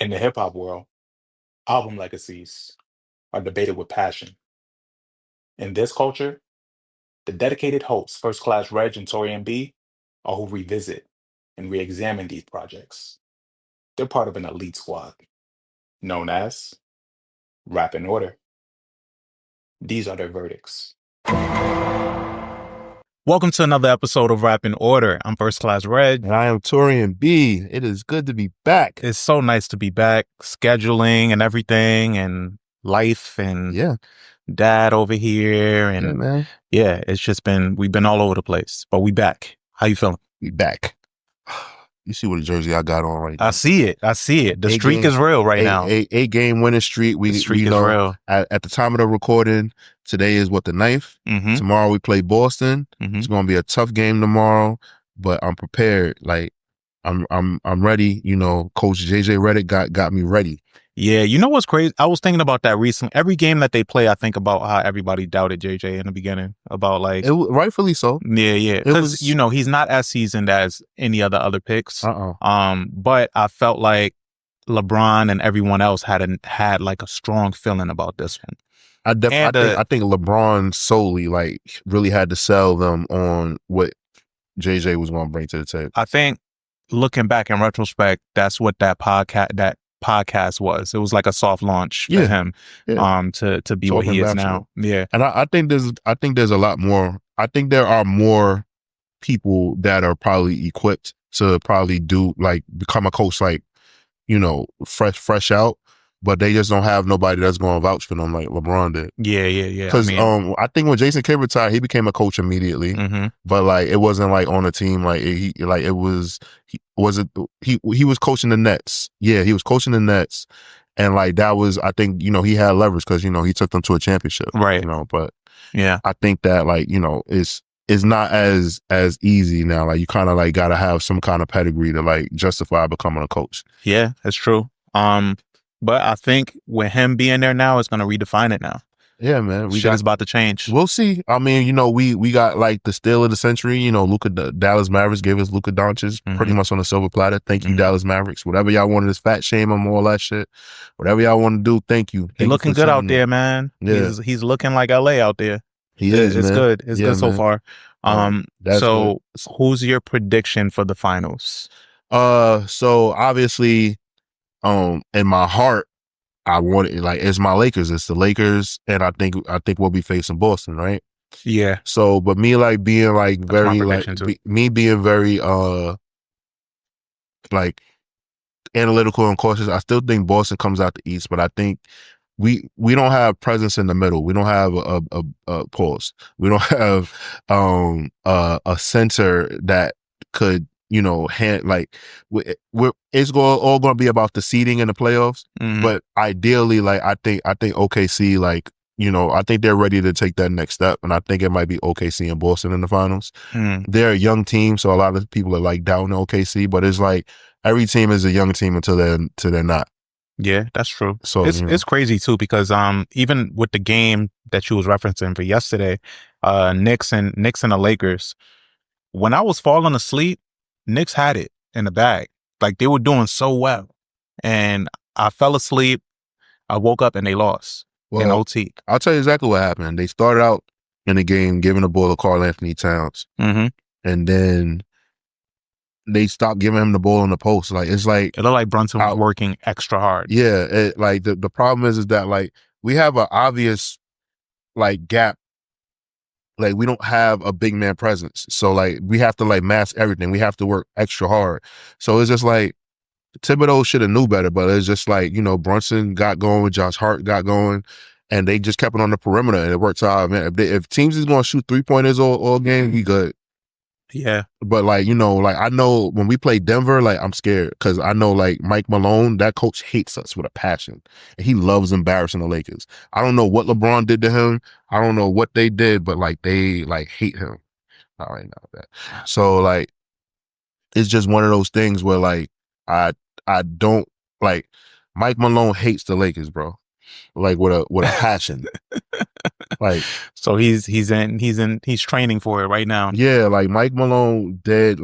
In the hip hop world, album legacies are debated with passion. In this culture, the dedicated hosts, First Class Reg and Taurian B, are who revisit and re examine these projects. They're part of an elite squad known as Rap in Order. These are their verdicts. Welcome to another episode of Rap in Order. I'm First Class Reg. And I am Taurian B. It is good to be back. It's so nice to be back. Scheduling and everything and life and dad over here. And man. It's just we've been all over the place, but we back. How you feeling? We back. You see what the jersey I got on right now. I see it. The streak is real right now. Eight game winning streak. The streak is real. At the time of the recording, today is the 9th. Mm-hmm. Tomorrow we play Boston. Mm-hmm. It's gonna be a tough game tomorrow, but I'm prepared. Like I'm ready. You know, Coach JJ Redick got me ready. Yeah, you know what's crazy? I was thinking about that recently. Every game that they play, I think about how everybody doubted JJ in the beginning. About rightfully so. Yeah. Because he's not as seasoned as any other picks. But I felt like LeBron and everyone else had like a strong feeling about this one. I think LeBron solely really had to sell them on what JJ was going to bring to the table. I think looking back in retrospect, that's what that podcast was. It was like a soft launch for him to be what he is now. Yeah. And I think there's a lot more. I think there are more people that are probably equipped to probably become a coach fresh out, but they just don't have nobody that's going to vouch for them like LeBron did. Yeah. Because I think when Jason Kidd retired, he became a coach immediately. Mm-hmm. But it wasn't on a team. He was coaching the Nets. Yeah, he was coaching the Nets, and that was, I think, he had leverage because he took them to a championship. Right. But yeah, I think that it's not as easy now. You kind of got to have some kind of pedigree to justify becoming a coach. Yeah, that's true. But I think with him being there now, it's going to redefine it now. Yeah, man. Shit is about to change. We'll see. I mean, we got the steal of the century. Dallas Mavericks gave us Luka Doncic pretty much on a silver platter. Thank you, Dallas Mavericks. Whatever y'all wanted to fat shame him, all that shit. Whatever y'all want to do, thank you. He's looking good out there, man. Yeah. He's looking like LA out there. He is, It's man. good. It's good so far. So good. Who's your prediction for the finals? So obviously, in my heart, I want it it's my Lakers. It's the Lakers, and I think we'll be facing Boston, right? Yeah. So, but me being very analytical and cautious. I still think Boston comes out the East, but I think we don't have presence in the middle. We don't have a pause. We don't have a center that could it's all going to be about the seeding in the playoffs. Mm-hmm. But ideally, I think OKC, I think they're ready to take that next step, and I think it might be OKC and Boston in the finals. They're a young team, so a lot of people are down OKC, but it's every team is a young team until they're not. Yeah, that's true. So it's crazy too, because even with the game that you was referencing for yesterday, Knicks and the Lakers, when I was falling asleep, Knicks had it in the bag. They were doing so well. And I fell asleep. I woke up and they lost in OT. I'll tell you exactly what happened. They started out in the game giving the ball to Karl Anthony Towns. Mm-hmm. And then they stopped giving him the ball in the post. It looked like Brunson was working extra hard. Yeah. The problem is that we have an obvious gap. We don't have a big man presence. So we have to mask everything. We have to work extra hard. So it's just Thibodeau should have knew better, but it's just Brunson got going, Josh Hart got going, and they just kept it on the perimeter, and it worked out. Man, if teams is going to shoot 3-pointers all game, we good. Yeah. But I know when we play Denver, I'm scared because I know Mike Malone, that coach hates us with a passion, and he loves embarrassing the Lakers. I don't know what LeBron did to him. I don't know what they did, but they hate him. I already know that. So it's just one of those things where I don't Mike Malone hates the Lakers, bro. With a passion. So he's training for it right now. Yeah, Mike Malone did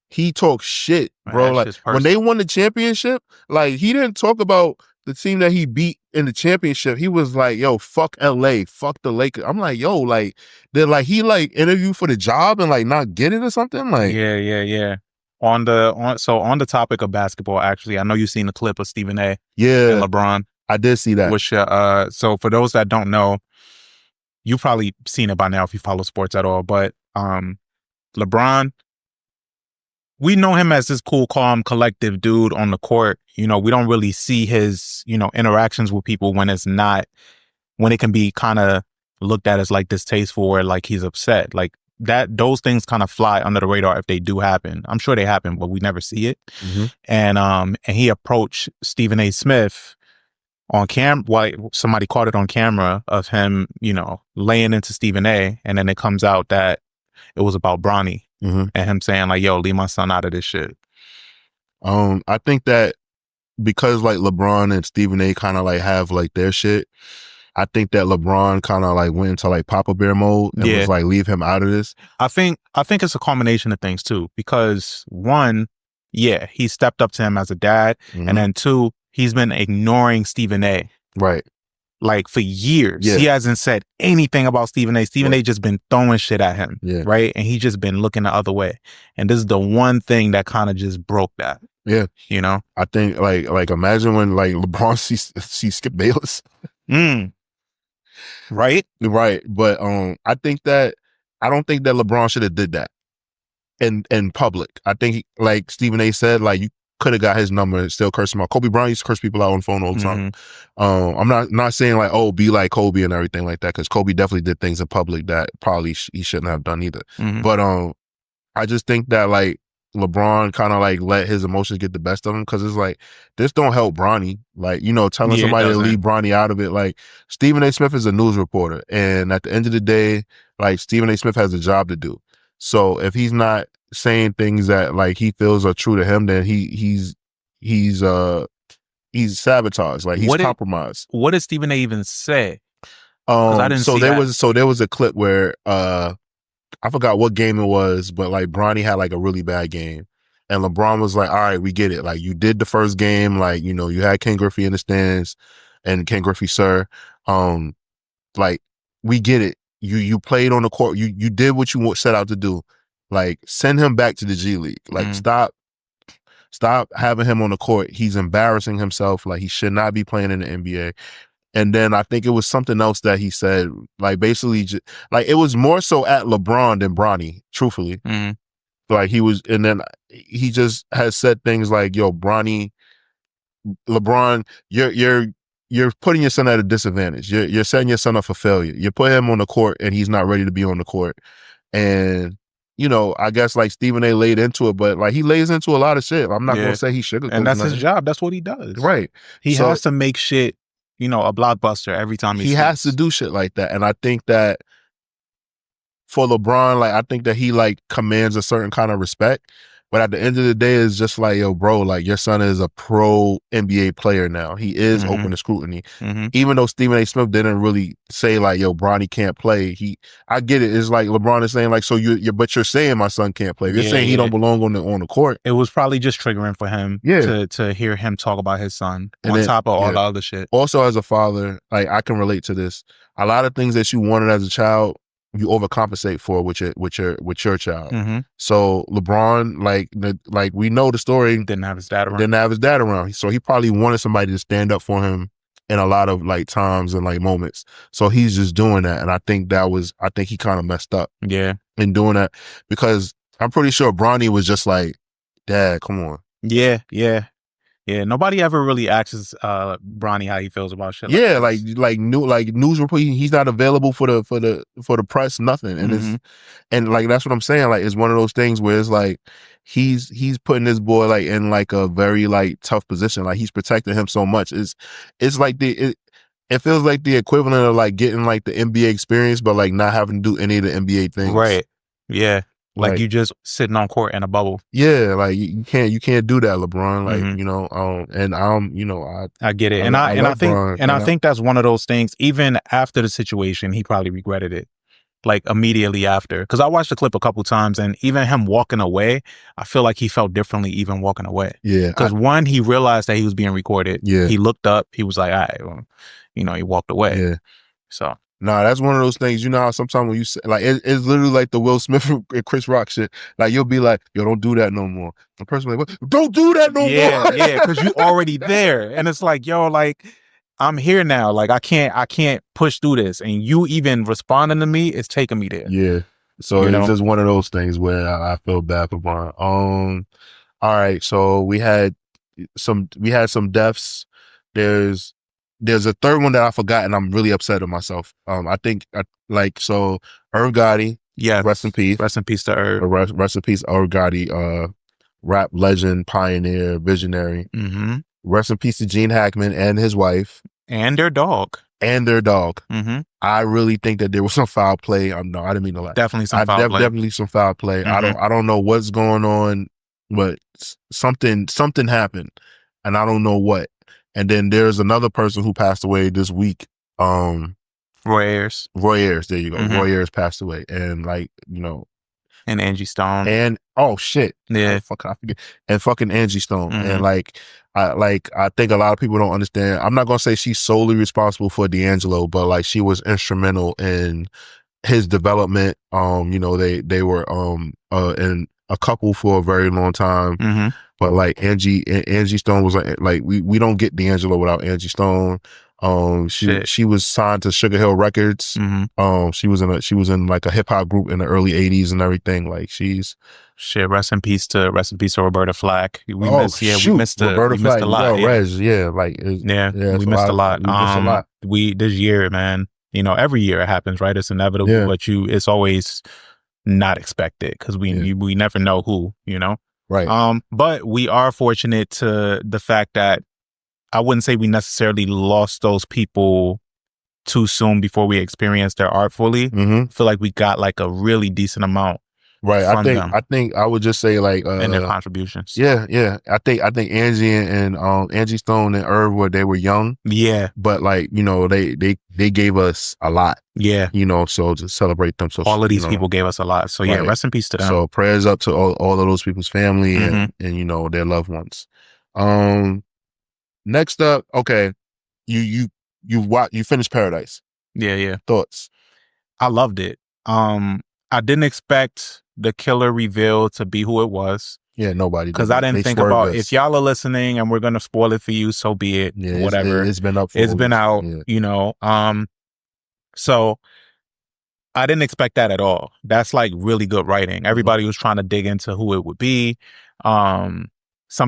he talks shit, Man, bro. that Like shit's when they personal. won the championship, like he didn't talk about the team that he beat in the championship. He was like, "Yo, fuck LA, fuck the Lakers." I'm like, "Yo, like did like he like interview for the job and like not get it or something?" Like, Yeah. On the topic of basketball, actually, I know you've seen the clip of Stephen A. and yeah, LeBron. I did see that. Which so for those that don't know, you've probably seen it by now if you follow sports at all. But LeBron, we know him as this cool, calm, collective dude on the court. You know, we don't really see his, interactions with people when it can be kind of looked at as like distasteful or like he's upset. Like those things kind of fly under the radar if they do happen. I'm sure they happen, but we never see it. Mm-hmm. And he approached Stephen A. Smith on camera. Somebody caught it on camera of him, laying into Stephen A. And then it comes out that it was about Bronny. Mm-hmm. And him saying like, "Yo, leave my son out of this shit." I think that because like LeBron and Stephen A. kind of like have like their shit, I think that LeBron kind of like went into like Papa Bear mode and was like, leave him out of this. I think it's a combination of things too, because one, he stepped up to him as a dad, and then two, he's been ignoring Stephen A. Right. Like for years. Yeah. He hasn't said anything about Stephen A. Stephen A. just been throwing shit at him. Yeah. Right. And he just been looking the other way. And this is the one thing that kind of just broke that. Yeah. I think like imagine when like LeBron sees Skip Bayless. Right. Right. But I don't think that LeBron should have did that in public. I think like Stephen A. said, like you could have got his number and still curse him out. Kobe Bryant used to curse people out on the phone all the time. I'm not saying like, oh, be like Kobe and everything like that, because Kobe definitely did things in public that probably he shouldn't have done either. But I just think that like LeBron kind of like let his emotions get the best of him, because it's like, this don't help Bronny. Like, telling somebody to leave Bronny out of it. Like, Stephen A. Smith is a news reporter, and at the end of the day, like Stephen A. Smith has a job to do. So if he's not saying things that like he feels are true to him, then he's sabotaged. Like he's compromised. What did Stephen A. even say? I didn't see that. So there was a clip where I forgot what game it was, but like Bronny had like a really bad game. And LeBron was like, all right, we get it. Like you did the first game, like, you had Ken Griffey in the stands and Ken Griffey, sir. Like we get it. You played on the court. You did what you set out to do. Like send him back to the G League. Like stop having him on the court. He's embarrassing himself. Like he should not be playing in the NBA. And then I think it was something else that he said, like basically, like it was more so at LeBron than Bronny, truthfully. Like he was, and then he just has said things like, "Yo, LeBron, you're putting your son at a disadvantage. You're setting your son up for failure. You put him on the court, and he's not ready to be on the court." And I guess like Stephen A. laid into it, but like he lays into a lot of shit. I'm not gonna say he sugarcoats, and that's his job. That's what he does. Right. He has to make shit, a blockbuster every time he has to do shit like that. And I think that for LeBron, like I think that he like commands a certain kind of respect. But at the end of the day, it's just like, yo, bro, like your son is a pro NBA player now. He is open to scrutiny. Even though Stephen A. Smith didn't really say like, yo, Bronny can't play. I get it. It's like LeBron is saying like, so but you're saying my son can't play. You're saying he don't belong on the court. It was probably just triggering for him to hear him talk about his son on top of all the other shit. Also, as a father, like I can relate to this. A lot of things that you wanted as a child, you overcompensate for with your child. So LeBron, like we know the story, didn't have his dad around. So he probably wanted somebody to stand up for him in a lot of like times and like moments. So he's just doing that, and I think he kind of messed up. In doing that, because I'm pretty sure Bronny was just like, Dad, come on. Yeah, nobody ever really asks Bronny how he feels about shit. Like news report. He's not available for the press. Nothing, and and like that's what I'm saying. Like it's one of those things where it's like he's putting this boy like in like a very like tough position. Like he's protecting him so much. It's like it feels like the equivalent of like getting like the NBA experience, but like not having to do any of the NBA things. Right. Yeah. Like you just sitting on court in a bubble. Yeah, like you can't do that, LeBron. Like I get it, I think that's one of those things. Even after the situation, he probably regretted it. like immediately after. Because I watched the clip a couple times, and even him walking away, I feel like he felt differently even walking away. Yeah. Because one, he realized that he was being recorded. Yeah. He looked up. He was like, all right, well, you know, he walked away. Yeah. So. Nah, that's one of those things. You know how sometimes when you say, like, it's literally like the Will Smith and Chris Rock shit. Like, you'll be like, yo, don't do that no more. The person like, what? Don't do that no more. Yeah, because you already there. And it's like, yo, like, I'm here now. Like, I can't push through this. And you even responding to me is taking me there. Yeah. So it's just one of those things where I feel bad for Brian. All right. So we had some deaths. There's a third one that I forgot, and I'm really upset at myself. I think so Irv Gotti. Yeah. Rest in peace. Rest in peace to Irv. Rest in peace, Irv Gotti, rap legend, pioneer, visionary. Mm-hmm. Rest in peace to Gene Hackman and his wife. And their dog. Mm-hmm. I really think that there was some foul play. No, I didn't mean to lie. Definitely some foul play. Definitely some foul play. Mm-hmm. I don't know what's going on, but something happened, and I don't know what. And then there's another person who passed away this week. Roy Ayers. There you go. Mm-hmm. Roy Ayers passed away, and like, you know, and Angie Stone, and oh shit, yeah, I forget, and fucking Angie Stone, mm-hmm. and I think a lot of people don't understand. I'm not gonna say she's solely responsible for D'Angelo, but like she was instrumental in his development. You know, they were in a couple for a very long time. Mm-hmm. But like Angie Stone was like we don't get D'Angelo without Angie Stone. She was signed to Sugar Hill Records. Mm-hmm. She was in like a hip hop group in the early '80s and everything. Like rest in peace to Roberta Flack. We missed Roberta Flack. A lot. Yo, Rez, yeah, we missed a lot. We missed a lot. This year, man. You know, every year it happens, right? It's inevitable, but it's always not expected because we never know who, you know. Right. But we are fortunate to the fact that I wouldn't say we necessarily lost those people too soon before we experienced their art fully. Mm-hmm. I feel like we got like a really decent amount. Right. I think I would just say like and their contributions. Yeah. I think Angie and Angie Stone and Irv they were young. Yeah. But like, you know, they gave us a lot. Yeah. You know, so to celebrate them. So all of these people gave us a lot. So yeah, rest in peace to them. So prayers up to all of those people's family and you know, their loved ones. Next up, okay. You finished Paradise. Yeah. Thoughts? I loved it. I didn't expect the killer reveal to be who it was. Yeah, nobody. Because I didn't think about if y'all are listening and we're gonna spoil it for you, so be it. Yeah, whatever. It's been up. It's been out. Yeah. You know. So I didn't expect that at all. That's like really good writing. Everybody was trying to dig into who it would be. Some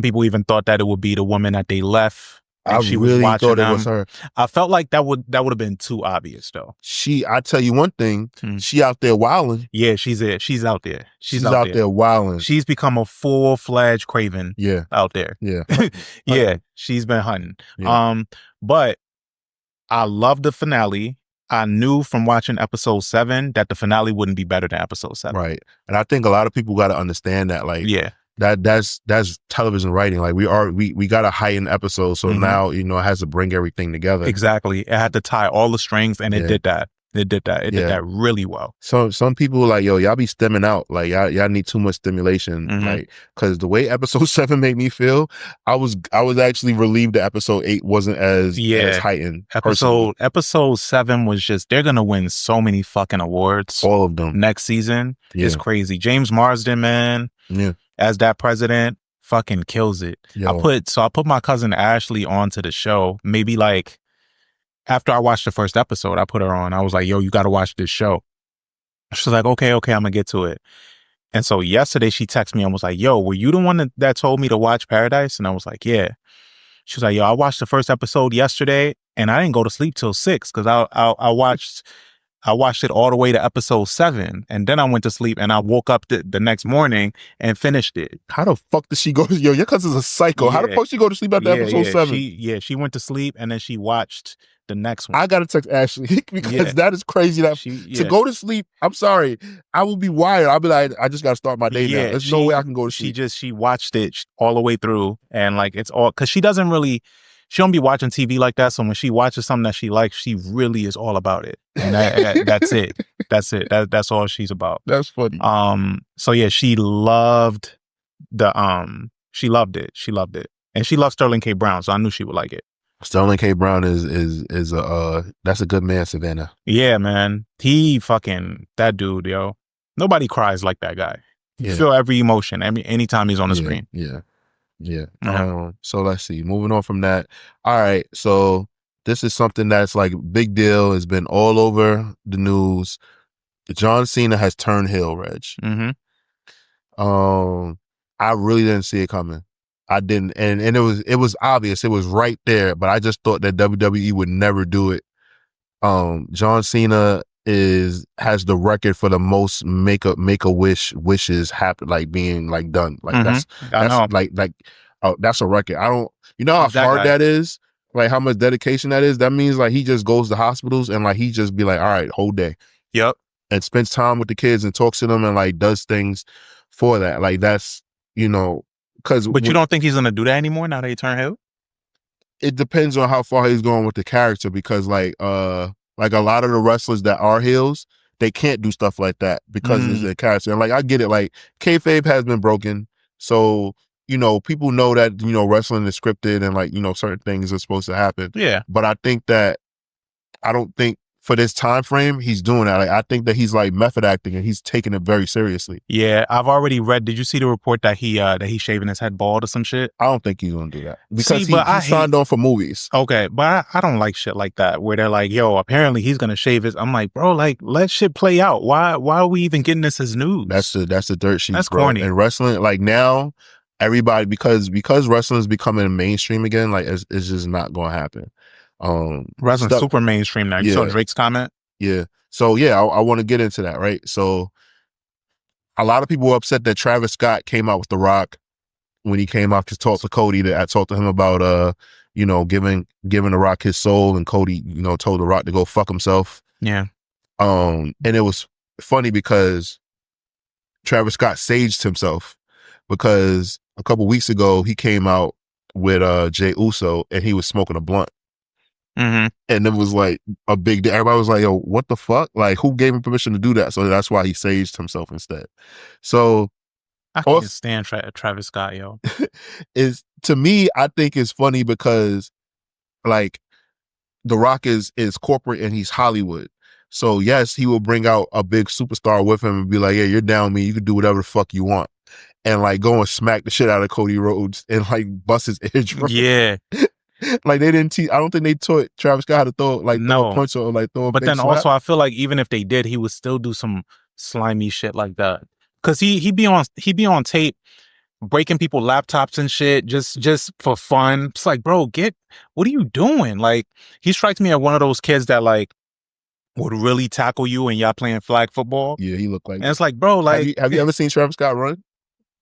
people even thought that it would be the woman that they left. I really thought it was her. I felt like that would have been too obvious though. I tell you one thing, she out there wilding. Yeah, she's out there. She's out there wilding. She's become a full-fledged Craven. Yeah. Out there. Yeah. Yeah, she's been hunting. Yeah. But I love the finale. I knew from watching episode 7 that the finale wouldn't be better than episode 7. Right. And I think a lot of people got to understand that, like, yeah. That's television writing. Like we got a heightened episode, so now you know it has to bring everything together. Exactly, it had to tie all the strings, and it did that. It did that really well. So some people are like, yo, y'all be stemming out. Like y'all need too much stimulation. Like, because the way episode 7 made me feel, I was actually relieved that episode 8 wasn't as heightened. Episode 7 was just, they're gonna win so many fucking awards. All of them next season. It's crazy. James Marsden, man. Yeah. As that president, fucking kills it. Yo. I put my cousin Ashley onto the show. Maybe like after I watched the first episode, I put her on. I was like, yo, you got to watch this show. She's like, okay, I'm going to get to it. And so yesterday she texted me and was like, yo, were you the one that told me to watch Paradise? And I was like, yeah. She was like, yo, I watched the first episode yesterday and I didn't go to sleep till 6 because I watched it all the way to episode 7, and then I went to sleep, and I woke up the next morning and finished it. How the fuck did she go? Yo, your cousin's a psycho. How the fuck she go to sleep after episode 7? She went to sleep, and then she watched the next one. I gotta text Ashley because that is crazy. To go to sleep, I'm sorry, I will be wired. I'll be like, I just gotta start my day now. There's no way I can go to sleep. She watched it all the way through, and like it's all because she doesn't really. she don't be watching TV like that. So when she watches something that she likes, she really is all about it. And that's it. That's it. That's all she's about. That's funny. So yeah, she loved she loved it. She loved it. And she loves Sterling K. Brown, so I knew she would like it. Sterling K. Brown is that's a good man, Savannah. Yeah, man. He fucking that dude, yo. Nobody cries like that guy. You Yeah. feel every emotion anytime he's on the screen. Yeah. Uh-huh. So let's see. Moving on from that. All right. So this is something that's like big deal. It's been all over the news. John Cena has turned heel, Reg. Mm-hmm. I really didn't see it coming. I didn't, and it was obvious. It was right there, but I just thought that WWE would never do it. John Cena has the record for the most make a wishes happen, like being like done. Like that's that's a record. I don't, you know how hard that is, like how much dedication that is. That means like he just goes to hospitals and like he just be like, all right, whole day. Yep. And spends time with the kids and talks to them and like does things for that. Like that's, you know, but you don't think he's gonna do that anymore now that he turned heel? It depends on how far he's going with the character, because like a lot of the wrestlers that are heels, they can't do stuff like that because it's their character. And like I get it, like kayfabe has been broken, so you know people know that, you know, wrestling is scripted and like, you know, certain things are supposed to happen. Yeah, but I don't think for this time frame he's doing that. Like I think that he's like method acting and he's taking it very seriously. Yeah, I've already read. Did you see the report that he's shaving his head bald or some shit? I don't think he's gonna do that because he signed on for movies. Okay, but I don't like shit like that where they're like, yo, apparently he's gonna shave his. I'm like, bro, like let shit play out. Why are we even getting this as news? That's the dirt sheet. That's bro. corny. And wrestling, like now, everybody because wrestling is becoming mainstream again. Like it's just not gonna happen. Wrestling's super mainstream now. You saw Drake's comment? Yeah. So yeah, I want to get into that, right? So a lot of people were upset that Travis Scott came out with The Rock when he came out to talk to Cody. That I talked to him about you know, giving The Rock his soul, and Cody, you know, told The Rock to go fuck himself. Yeah. And it was funny because Travis Scott saged himself, because a couple weeks ago he came out with Jey Uso and he was smoking a blunt. Mm-hmm. And it was like a big deal. Everybody was like, yo, what the fuck? Like, who gave him permission to do that? So that's why he saged himself instead. So I can't stand Travis Scott, yo. To me, I think it's funny because like The Rock is corporate and he's Hollywood. So yes, he will bring out a big superstar with him and be like, yeah, you're down with me. You can do whatever the fuck you want. And like go and smack the shit out of Cody Rhodes and like bust his eardrum. Yeah. Like they didn't teach. I don't think they taught Travis Scott how to throw a punch or like throw a But big then slap. also I feel like even if they did, he would still do some slimy shit like that. Cause he be on tape breaking people laptops and shit just for fun. It's like, bro, what are you doing? Like he strikes me as one of those kids that like would really tackle you and y'all playing flag football. Yeah, he looked like. And it's like, bro, like have you ever seen Travis Scott run?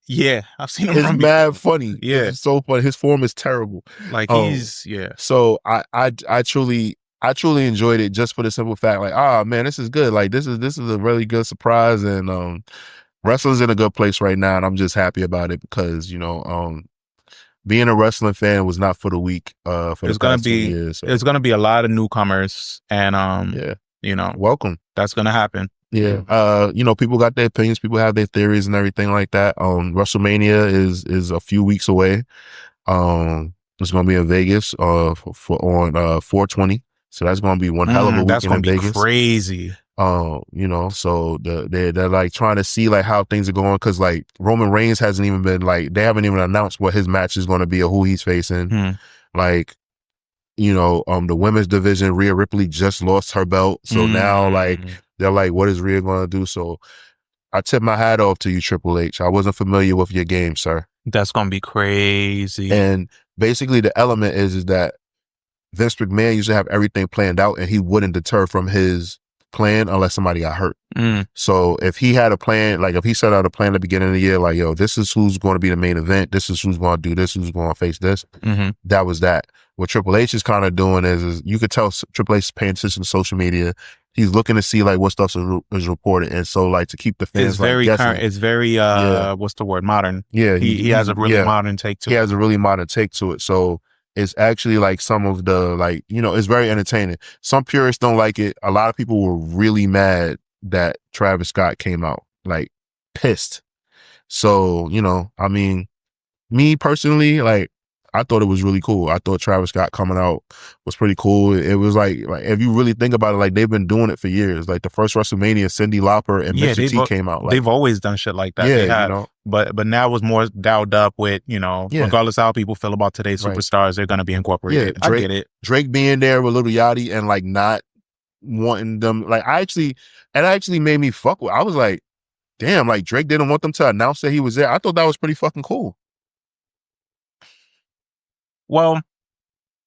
Yeah, I've seen him run. It's mad before. funny. Yeah, it's so funny. His form is terrible. Like he's So I truly enjoyed it just for the simple fact, like, man, this is good. Like this is a really good surprise, and wrestling's in a good place right now, and I'm just happy about it because, you know, being a wrestling fan was not for the weak. For the past 2 years, so. There's gonna be a lot of newcomers, and you know, welcome. That's gonna happen. Yeah. You know, people got their opinions, people have their theories and everything like that. WrestleMania is a few weeks away. It's gonna be in Vegas on 4/20. So that's gonna be one hell of a weekend in Vegas. Crazy. You know, so they're like trying to see like how things are going, because like Roman Reigns hasn't even been like, they haven't even announced what his match is going to be or who he's facing. Like, you know, the women's division, Rhea Ripley just lost her belt, so now like they're like, what is Rhea going to do? So I tip my hat off to you, Triple H. I wasn't familiar with your game, sir. That's gonna be crazy. And basically the element is that Vince McMahon used to have everything planned out, and he wouldn't deter from his plan unless somebody got hurt. So if he had a plan, like if he set out a plan at the beginning of the year, like, yo, this is who's going to be the main event, this is who's going to do this, who's going to face this, that was that. What Triple H is kind of doing is you could tell Triple H is paying attention to social media. He's looking to see like what stuff is reported, and so like to keep the fans current. It's very what's the word, modern. Yeah, he has a really modern take to it. He has a really modern take to it. So It's actually like some of the like, it's very entertaining. Some purists don't like it. A lot of people were really mad that Travis Scott came out, like pissed. So, I mean, me personally, like, I thought it was really cool. I thought Travis Scott coming out was pretty cool. It was like if you really think about it, like they've been doing it for years. Like the first WrestleMania, Cyndi Lauper and Yeah, Mr. T came out. Like, they've always done shit like that. yeah, They have, but now it's more dialed up with Yeah. regardless of how people feel about today's Right. superstars, they're gonna be incorporated. Yeah, I get it. Drake being there with Lil Yachty and like not wanting them, like it actually made me fuck with. I was like, damn, like Drake didn't want them to announce that he was there. I thought that was pretty fucking cool. Well,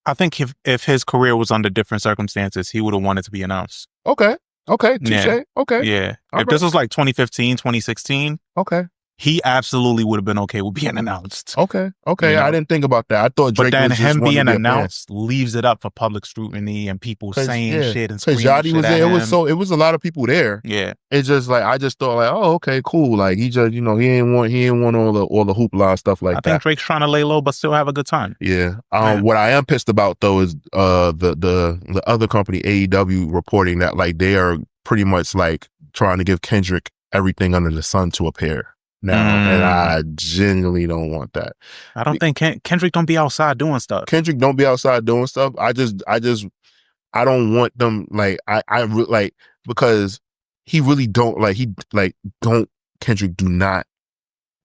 I think if his career was under different circumstances, he would have wanted to be announced. Okay. Touche. Yeah. Okay. Yeah. All If this was like 2015, 2016, okay, he absolutely would have been okay with being announced. okay. You know? I didn't think about that. I thought Drake But then was just him wanting being to be announced leaves it up for public scrutiny and people saying shit and screaming Yachty shit was at there. him. It was a lot of people there. Yeah. It's just like I just thought like, oh, okay, cool. Like he just, he ain't want all the hoopla and stuff like that. I think Drake's trying to lay low but still have a good time. Yeah. What I am pissed about though is the other company AEW reporting that like they are pretty much like trying to give Kendrick everything under the sun to appear now, and I genuinely don't want that. I don't think Kendrick don't be outside doing stuff. Kendrick don't be outside doing stuff. I don't want them like like because he really don't like Kendrick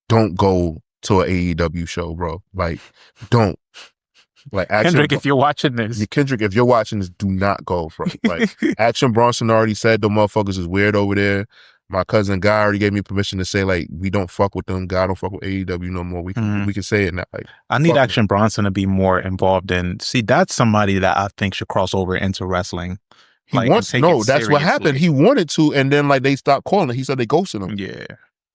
don't go to an AEW show, bro. Like don't. Like Kendrick, if you're watching this, do not go, bro. Like Action Bronson already said the motherfuckers is weird over there. My cousin Guy already gave me permission to say like we don't fuck with them. God don't fuck with AEW no more. We can say it now. Like I need Action Bronson to be more involved in. See, that's somebody that I think should cross over into wrestling. That's what happened. He wanted to, and then like they stopped calling it. He said they ghosted him. Yeah.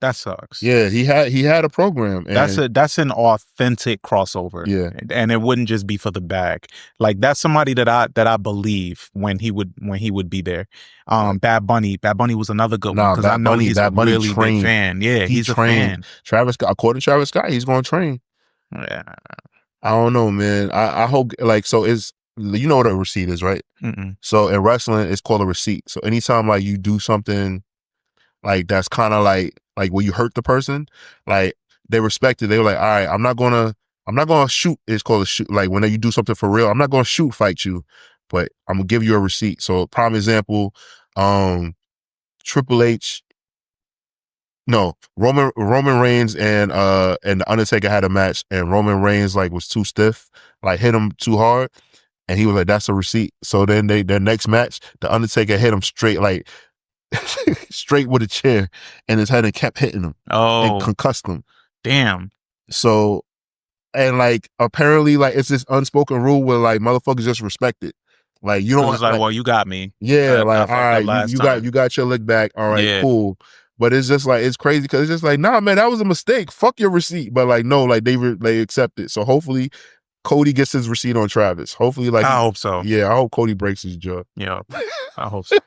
That sucks. Yeah, he had a program. And that's an authentic crossover. Yeah, and it wouldn't just be for the bag. Like that's somebody that I believe when he would be there. Bad Bunny was another good one because I know he's a really big fan. Yeah, he's a fan. Travis Scott, according to Travis Scott, he's going to train. Yeah, I don't know, man. I hope like so is you know what a receipt is, right? Mm-mm. So in wrestling, it's called a receipt. So anytime like you do something like that's kind of like when you hurt the person, like they respect it. They were like, all right, I'm not gonna shoot. It's called a shoot. Like when you do something for real, I'm not gonna shoot fight you, but I'm gonna give you a receipt. So prime example, Triple H. No, Roman Reigns and the Undertaker had a match, and Roman Reigns like was too stiff, like hit him too hard, and he was like, "That's a receipt." So then their next match, the Undertaker hit him straight like. straight with a chair and his head and kept hitting him and concussed him. Damn. So, and like apparently like it's this unspoken rule where like motherfuckers just respect it. Like you don't like, well, you got me. Yeah, like all right, you got your lick back. All right, cool. But it's just like it's crazy because it's just like nah, man, that was a mistake. Fuck your receipt. But like no, like they accept it. So hopefully Cody gets his receipt on Travis. Hopefully, like I hope so. Yeah, I hope Cody breaks his jaw. Yeah, I hope so.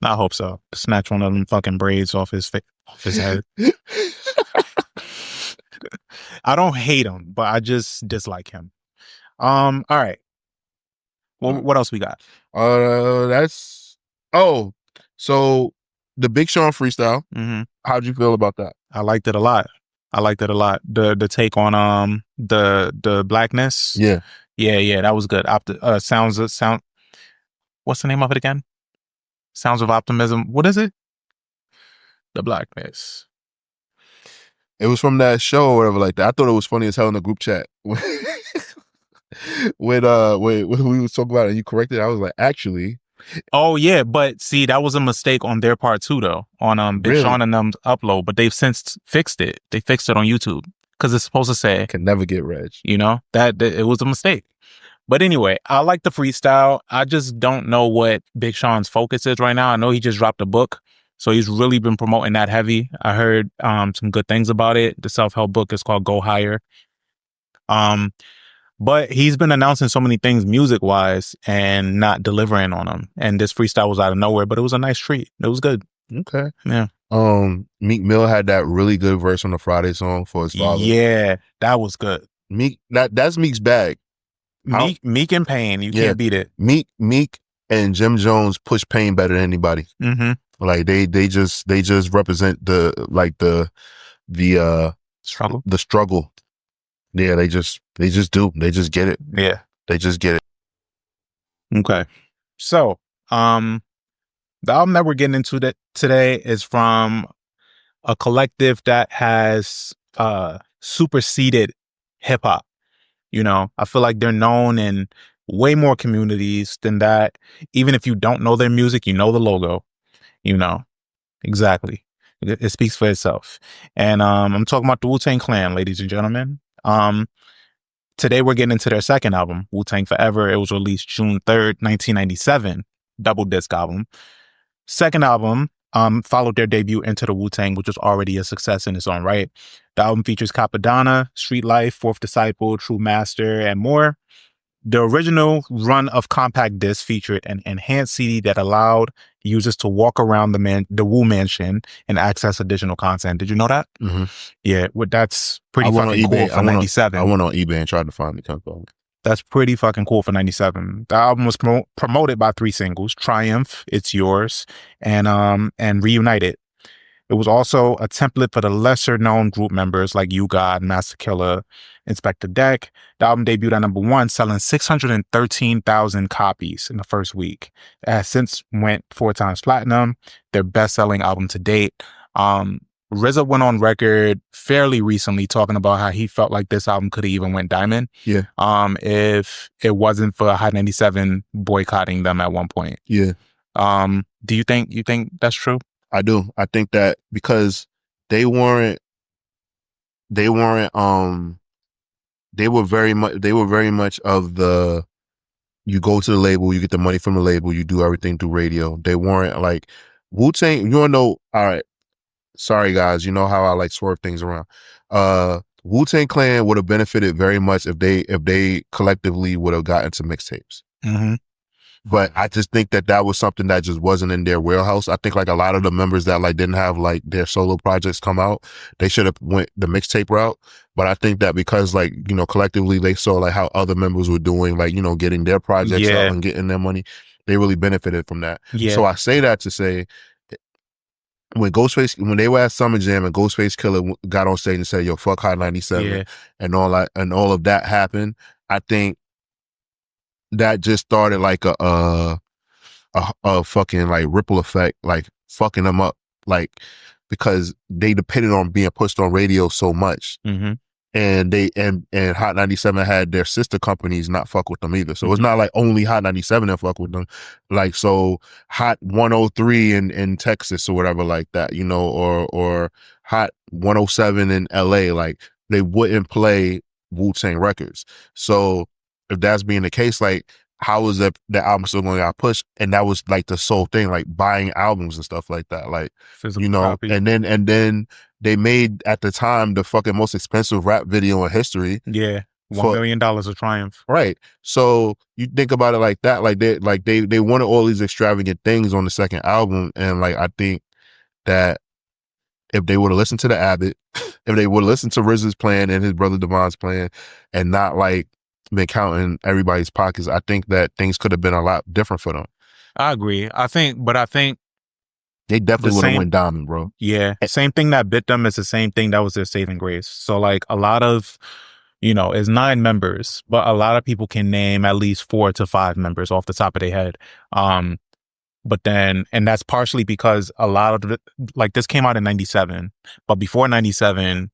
I hope so. Snatch one of them fucking braids off his head. I don't hate him, but I just dislike him. All right. Well, what else we got? So the Big Sean freestyle. Mm-hmm. How'd you feel about that? I liked it a lot. The take on the blackness. Yeah, that was good. Sound. What's the name of it again? Sounds of Optimism. What is it? The Blackness. It was from that show or whatever like that. I thought it was funny as hell in the group chat. when we was talking about it and you corrected it, I was like, actually. Oh yeah, but see, that was a mistake on their part too though. On Big Sean and them's upload, but they've since fixed it. They fixed it on YouTube. Because it's supposed to say can never get Regg. That it was a mistake. But anyway, I like the freestyle. I just don't know what Big Sean's focus is right now. I know he just dropped a book, so he's really been promoting that heavy. I heard some good things about it. The self-help book is called Go Higher. But he's been announcing so many things music-wise and not delivering on them. And this freestyle was out of nowhere, but it was a nice treat. It was good. Okay. Yeah. Meek Mill had that really good verse on the Friday song for his father. Yeah, that was good. Meek, that's Meek's bag. Meek and Pain, you Yeah. can't beat it. Meek and Jim Jones push Pain better than anybody. Mm-hmm. Like they just represent the Struggle. the struggle. Yeah, they just do. They just get it. Yeah. They just get it. Okay. So, the album that we're getting into today is from a collective that has superseded hip hop. You know, I feel like they're known in way more communities than that. Even if you don't know their music, you know the logo. You know, exactly. It speaks for itself. And I'm talking about the Wu-Tang Clan, ladies and gentlemen. Today we're getting into their second album, Wu-Tang Forever. It was released June 3rd, 1997, double disc album. Second album followed their debut Into the Wu-Tang, which was already a success in its own right. The album features Capadonna, Street Life, Fourth Disciple, True Master, and more. The original run of compact disc featured an enhanced CD that allowed users to walk around the Wu Mansion and access additional content. Did you know that? Mm-hmm. Yeah, well, that's pretty fucking cool for 97. I went on eBay and tried to find the company. That's pretty fucking cool for 97. The album was promoted by 3 singles: Triumph, It's Yours, and Reunited. It was also a template for the lesser known group members like You God, Master Killer, Inspector Deck. The album debuted at number 1, selling 613,000 copies in the first week. It has since went 4 times platinum, their best-selling album to date. RZA went on record fairly recently talking about how he felt like this album could have even went diamond. Yeah. If it wasn't for Hot 97 boycotting them at one point. Yeah. Do you think that's true? I do. I think that because they were very much of the, you go to the label, you get the money from the label, you do everything through radio. They weren't like Wu-Tang. You wanna know? All right. Sorry guys, you know how I like swerve things around. Wu-Tang Clan would have benefited very much if they collectively would have gotten to mixtapes. Mm-hmm. But I just think that was something that just wasn't in their wheelhouse. I think like a lot of the members that like didn't have like their solo projects come out, they should have went the mixtape route. But I think that because like, you know, collectively they saw like how other members were doing, like, you know, getting their projects out and getting their money, they really benefited from that. Yeah. So I say that to say, when they were at Summer Jam and Ghostface Killer got on stage and said, "Yo, fuck Hot 97," and all of that happened, I think that just started like a fucking like ripple effect, like fucking them up, like because they depended on being pushed on radio so much. Mm-hmm. And Hot 97 had their sister companies not fuck with them either. So it's not like only Hot 97 that fuck with them. Like, so Hot 103 in Texas or whatever like that, you know, or Hot 107 in LA, like they wouldn't play Wu-Tang records. So if that's being the case, like how was the album still going to get pushed? And that was like the sole thing, like buying albums and stuff like that. Like, physical, you know, copy. And then they made at the time the fucking most expensive rap video in history. Yeah. $1 million of Triumph. Right. So you think about it like that, like they wanted all these extravagant things on the second album. And like, I think that if they would have listened to the Abbott, if they would have listened to RZA's plan and his brother Devon's plan and not like been counting everybody's pockets, I think that things could have been a lot different for them. I agree. I think they definitely would have went diamond, bro. Yeah. Same thing that bit them is the same thing that was their saving grace. So like a lot of, you know, it's 9 members, but a lot of people can name at least 4 to 5 members off the top of their head. But then, and that's partially because a lot of it, like this came out in 97, but before 97,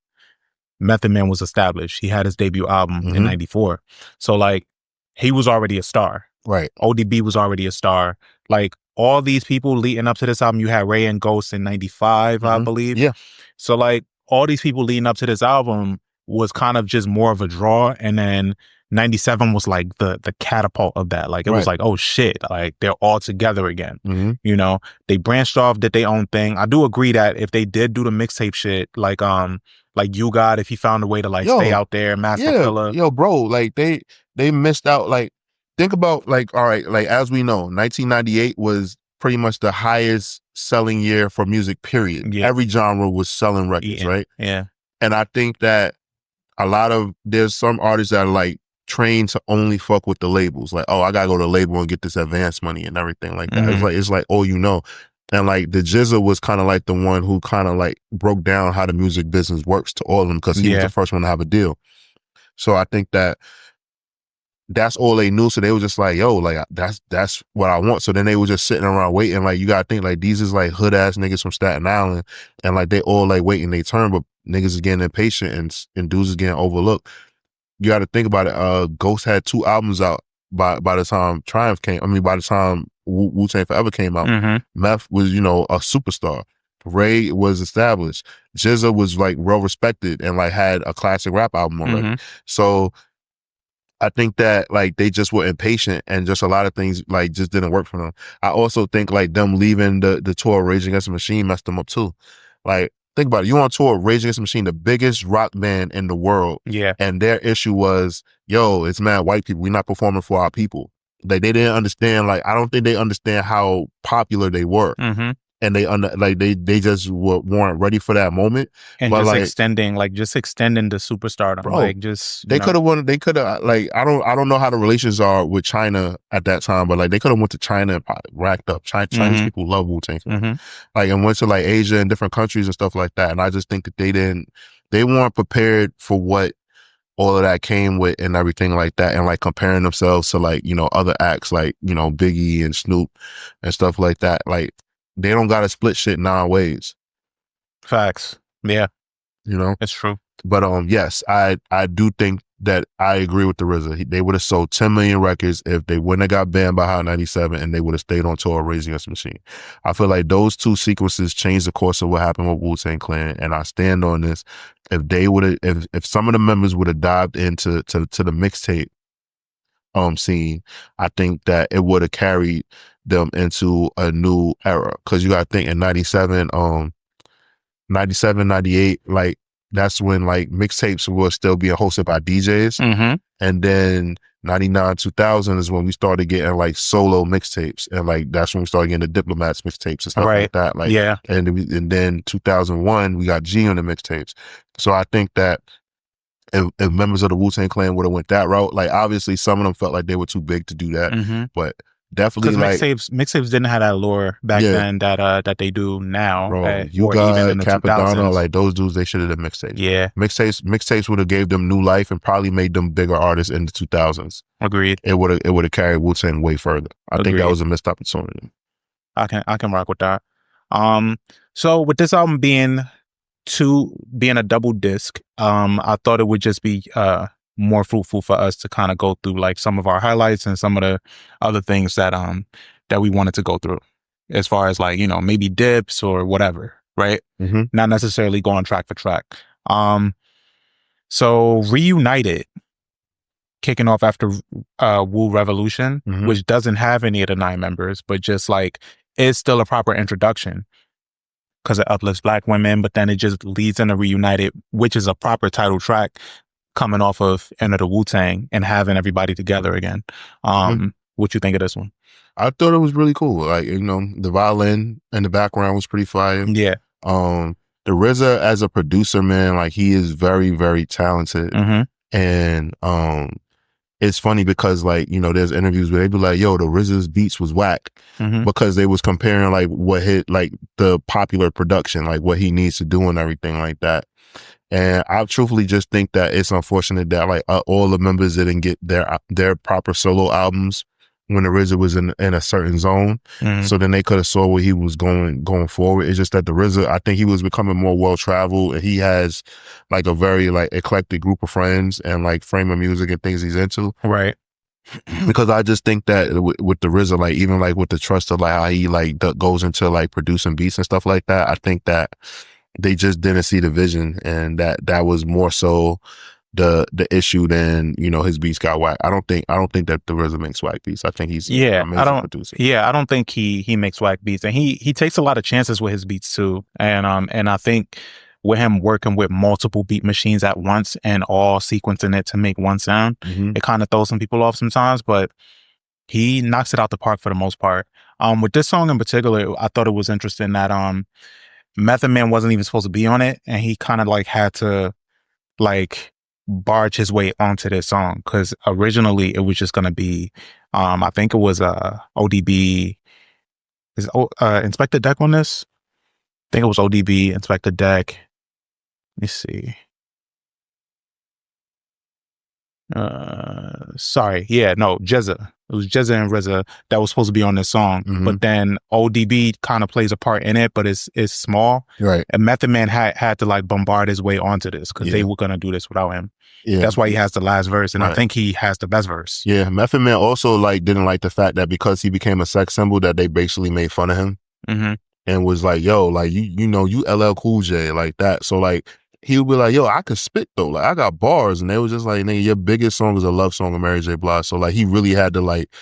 Method Man was established. He had his debut album in 94. So like he was already a star. Right. ODB was already a star. Like all these people leading up to this album, you had Ray and Ghost in 95, I believe. Yeah. So like all these people leading up to this album was kind of just more of a draw. And then 97 was like the catapult of that. Like it was like, oh shit, like they're all together again. You know, they branched off, did their own thing. I do agree that if they did do the mixtape shit, like You God, if he found a way to like stay out there, Master Killer. Yo, bro, like they missed out. Like, think about like, all right, like as we know, 1998 was pretty much the highest selling year for music, period. Yeah. Every genre was selling records, right? Yeah. And I think that there's some artists that are like trained to only fuck with the labels. Like, oh, I gotta go to the label and get this advance money and everything like that. Mhm. It's like, oh, you know. And like the Jizza was kind of like the one who kind of like broke down how the music business works to all of them because he was Yeah. the first one to have a deal. So I think that's all they knew. So they were just like, yo, like that's what I want. So then they were just sitting around waiting. Like you gotta think like these is like hood ass niggas from Staten Island, and like they all like waiting their turn, but niggas is getting impatient and dudes is getting overlooked. You got to think about it. Ghost had 2 albums out by the time Triumph came. I mean, by the time Wu-Tang Forever came out, Mhm. Meth was, you know, a superstar. Regg was established. Jizza was like well respected and like had a classic rap album already. Mhm. So I think that like they just were impatient and just a lot of things like just didn't work for them. I also think like them leaving the tour of Rage Against the Machine messed them up too. Like think about it. You on tour of Rage Against the Machine, the biggest rock band in the world. Yeah. And their issue was, yo, it's mad white people. We're not performing for our people. Like they didn't understand, like I don't think they understand how popular they were. Mhm. And they just weren't ready for that moment. And But just like extending the superstardom. bro, Like just, they could have won. They could have like I don't know how the relations are with China at that time, but like they could have went to China and probably racked up. Chinese Mhm. people love Wu-Tang, Mhm. like and went to like Asia and different countries and stuff like that. And I just think that they weren't prepared for what all of that came with and everything like that, and like comparing themselves to like you know other acts like you know Biggie and Snoop and stuff like that. Like they don't got to split shit 9 ways, Facts. Yeah, you know. it's true. But yes, I do think that I agree with the RZA. They would have sold 10 million records if they wouldn't have got banned by Hot 97 and they would have stayed on tour Rage Against the Machine. I feel like those 2 sequences changed the course of what happened with Wu-Tang Clan, and I stand on this. If they would have, if some of the members would have dived into the mixtape scene, I think that it would have carried them into a new era. Because you got to think in 97, 97, 98, like that's when like mixtapes were still being hosted by DJs. Mhm. And then 99, 2000 is when we started getting like solo mixtapes. And like that's when we started getting the Diplomats mixtapes and stuff Right. like that. Like, Yeah. and then 2001, we got G on the mixtapes. So I think that if members of the Wu-Tang Clan would have went that route, like obviously some of them felt like they were too big to do that, Mhm. but definitely Because like, mixtapes didn't have that lure back yeah, then that they do now, bro, you or even got in the Capadonna, 2000s. like those dudes, they should have done mixtapes. Yeah, Mixtapes would have gave them new life and probably made them bigger artists in the 2000s. agreed. It would have carried Wu-Tang way further. I think that Agreed. was a missed opportunity. I can rock with that. So with this album being a double disc, I thought it would just be more fruitful for us to kind of go through like some of our highlights and some of the other things that we wanted to go through, as far as like, you know, maybe dips or whatever, right? Mm-hmm. Not necessarily going track for track. So Reunited, kicking off after Wu Revolution, Mhm. which doesn't have any of the 9 members, but just like is still a proper introduction because it uplifts Black women, but then it just leads into Reunited, which is a proper title track coming off of Enter the Wu-Tang and having everybody together again. What you think of this one? I thought it was really cool. Like, you know, the violin in the background was pretty fire. Yeah. The RZA as a producer, man, like he is very, very talented. Mm-hmm. And it's funny because like, you know, there's interviews where they be like, yo, the RZA's beats was whack, Mm-hmm. because they was comparing like what hit like the popular production, like what he needs to do and everything like that. And I truthfully just think that it's unfortunate that like all the members didn't get their proper solo albums when the RZA was in a certain zone. Mm-hmm. So then they could have saw where he was going forward. It's just that the RZA, I think he was becoming more well traveled, and he has like a very like eclectic group of friends and like frame of music and things he's into. Right. Because I just think that with the RZA, like even like with the trust of like how he like goes into like producing beats and stuff like that, I think that they just didn't see the vision, and that was more so the issue than, you know, his beats got whack. I don't think that the RZA makes whack beats. I think he's an amazing producer. Yeah, I don't think he makes whack beats, and he takes a lot of chances with his beats too. And I think with him working with multiple beat machines at once and all sequencing it to make one sound, it kind of throws some people off sometimes, but he knocks it out the park for the most part. With this song in particular, I thought it was interesting that Method Man wasn't even supposed to be on it, and he kind of like had to like barge his way onto this song, because originally it was just gonna be, I think it was ODB. Is Inspector Deck on this? I think it was ODB, Inspector Deck. Let me see. Sorry, yeah, no, Jezza. It was Jezza and RZA that was supposed to be on this song, but then ODB kind of plays a part in it, but it's small. Right. And Method Man had to like bombard his way onto this because they were gonna do this without him. Yeah. That's why he has the last verse, and I think he has the best verse. Yeah, Method Man also like didn't like the fact that because he became a sex symbol that they basically made fun of him and was like, yo, like you know, you LL Cool J like that. So like he would be like, yo, I could spit though, like I got bars, and they was just like, nigga, your biggest song is a love song of Mary J. Blige. So like he really had to like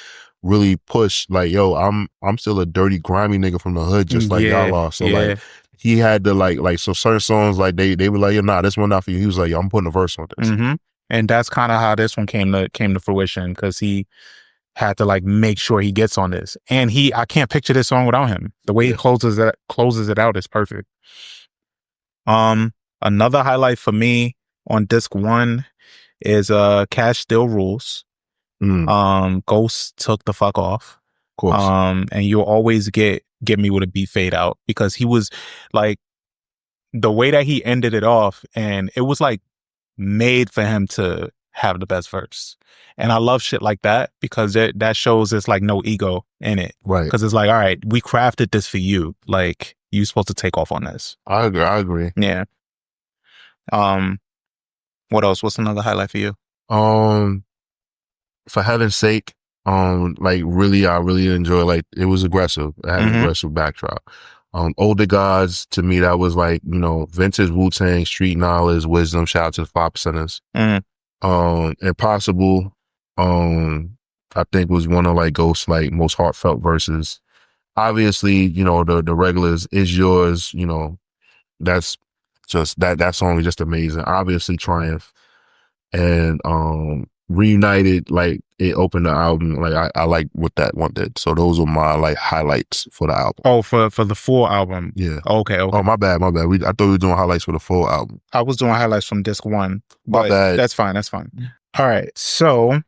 really push, like, yo, I'm still a dirty, grimy nigga from the hood, just like y'all are. So like he had to like so certain songs like they were like, yo, nah, this one not for you. He was like, yo, I'm putting a verse on this. And that's kind of how this one came to fruition, because he had to like make sure he gets on this. And I can't picture this song without him. The way he closes it out is perfect. Another highlight for me on disc 1 is Cash Still Rules. Ghost took the fuck off. Of course. And you'll always get me with a beat fade out, because he was like, the way that he ended it off, and it was like made for him to have the best verse. And I love shit like that, because that shows there's like no ego in it. Right. Because it's like, all right, we crafted this for you. Like, you're supposed to take off on this. I agree. Yeah. What else? What's another highlight for you? For heaven's sake, like really, I really enjoy, like, it was aggressive. It had an aggressive backdrop. Older Gods, to me, that was like, you know, vintage Wu-Tang, street knowledge, wisdom, shout out to the 5%ers. Impossible, I think was one of like Ghost's like most heartfelt verses. Obviously, you know, the regulars Is Yours, you know, that's just that song is just amazing. Obviously Triumph, and Reunited, like it opened the album. Like I like what that one did. So those were my like highlights for the album. Oh, for the full album. Yeah. Okay. Oh, my bad. I thought we were doing highlights for the full album. I was doing highlights from disc 1. My bad. That's fine. All right. So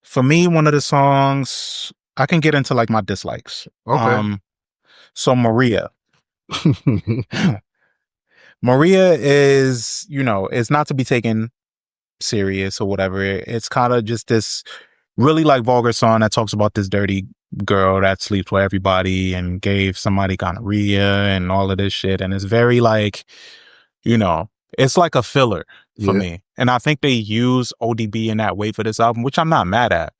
for me, one of the songs, I can get into like my dislikes. Okay. So Maria. Maria is, you know, it's not to be taken serious or whatever. It's kind of just this really like vulgar song that talks about this dirty girl that sleeps with everybody and gave somebody gonorrhea and all of this shit. And it's very like, you know, it's like a filler for me. And I think they use ODB in that way for this album, which I'm not mad at.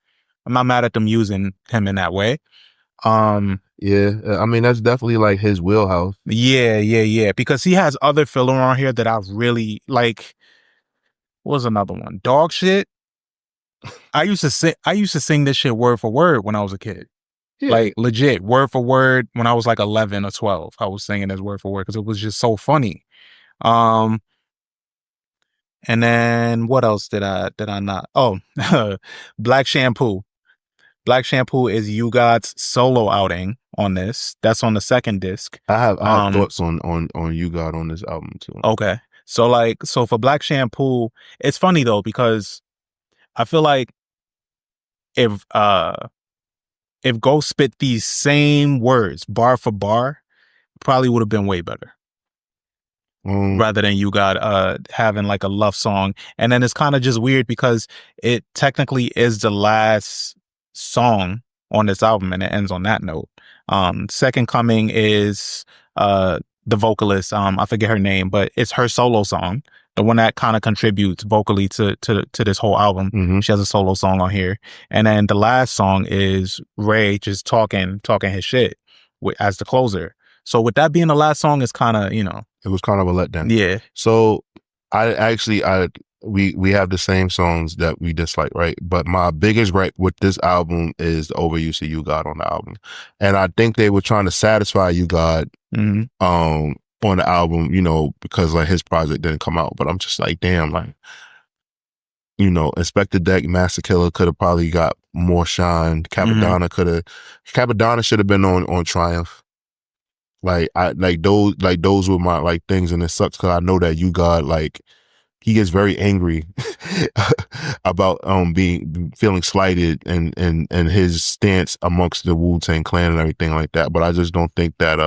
I'm not mad at them using him in that way. Yeah, I mean, that's definitely like his wheelhouse. Yeah. Because he has other filler on here that I really like. What was another one? Dog Shit. I used to sing this shit word for word when I was a kid. Yeah. Like legit word for word when I was like 11 or 12. I was singing this word for word because it was just so funny. And then what else did I not? Oh, Black Shampoo. Black Shampoo is You God's solo outing on this. That's on the second disc. I have thoughts on You God on this album too. Okay. So for Black Shampoo, it's funny though, because I feel like if Ghost spit these same words bar for bar, probably would have been way better. Rather than You God having like a love song. And then it's kind of just weird because it technically is the last song on this album and it ends on that note. Second Coming is the vocalist, I forget her name, but it's her solo song, the one that kind of contributes vocally to this whole album. She has a solo song on here. And then the last song is Regg just talking his shit as the closer. So with that being the last song, it's kind of, you know, it was kind of a letdown. Yeah. So we have the same songs that we dislike, right? But my biggest gripe with this album is the overuse of You God on the album. And I think they were trying to satisfy You God on the album, you know, because like his project didn't come out. But I'm just like, damn, like, you know, Inspector Deck, Master Killer could have probably got more shine. Capadonna should have been on Triumph. Like those were my like things, and it sucks because I know that You God like he gets very angry about feeling slighted and his stance amongst the Wu-Tang Clan and everything like that. But I just don't think that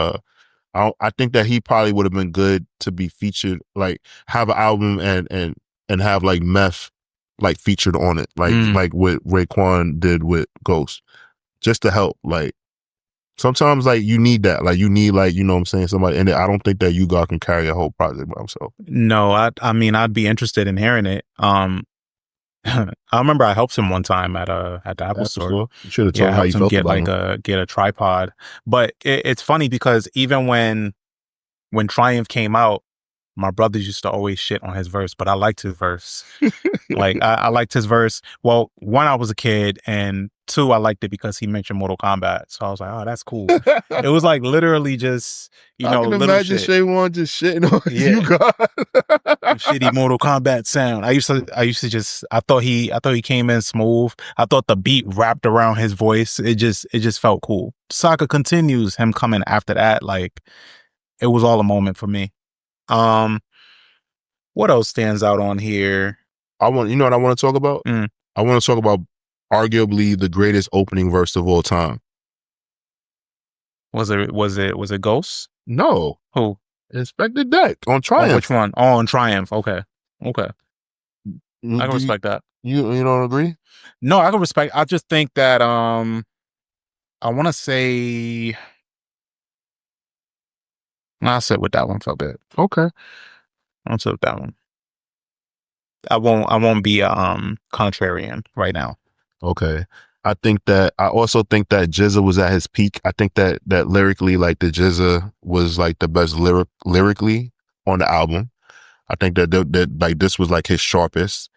I think that he probably would have been good to be featured, like have an album and have like Meth like featured on it, like what Raekwon did with Ghost, just to help. Like sometimes like you need that, like you need like, you know what I'm saying, somebody. And I don't think that God can carry a whole project by himself. No, I mean I'd be interested in hearing it. I remember I helped him one time at the Apple Store. You should have Yeah, told I him how you helped him felt get about like him. get a tripod. But it's funny because even when Triumph came out, my brothers used to always shit on his verse, but I liked his verse. Like I liked his verse. Well, one, I was a kid, and two, I liked it because he mentioned Mortal Kombat. So I was like, oh, that's cool. It was like literally just, I can little imagine shit. Shay One just shitting on Yeah. God. Shitty Mortal Kombat sound. I used to just, I thought he came in smooth. I thought the beat wrapped around his voice. It just felt cool. Saga continues, him coming after that, like it was all a moment for me. What else stands out on here? You know what I want to talk about? I want to talk about arguably the greatest opening verse of all time. Was it Ghost? No. Who? Inspector Deck on Triumph. Oh, which one? Oh, on Triumph. Okay. I can respect that. You don't agree? No, I can respect. I just think that I want to say I'll sit with that one for a bit. Okay. I'll sit with that one. I won't be contrarian right now. Okay. I also think that Jizza was at his peak. I think that lyrically, like the Jizza was like the best lyrically on the album. I think that like this was like his sharpest,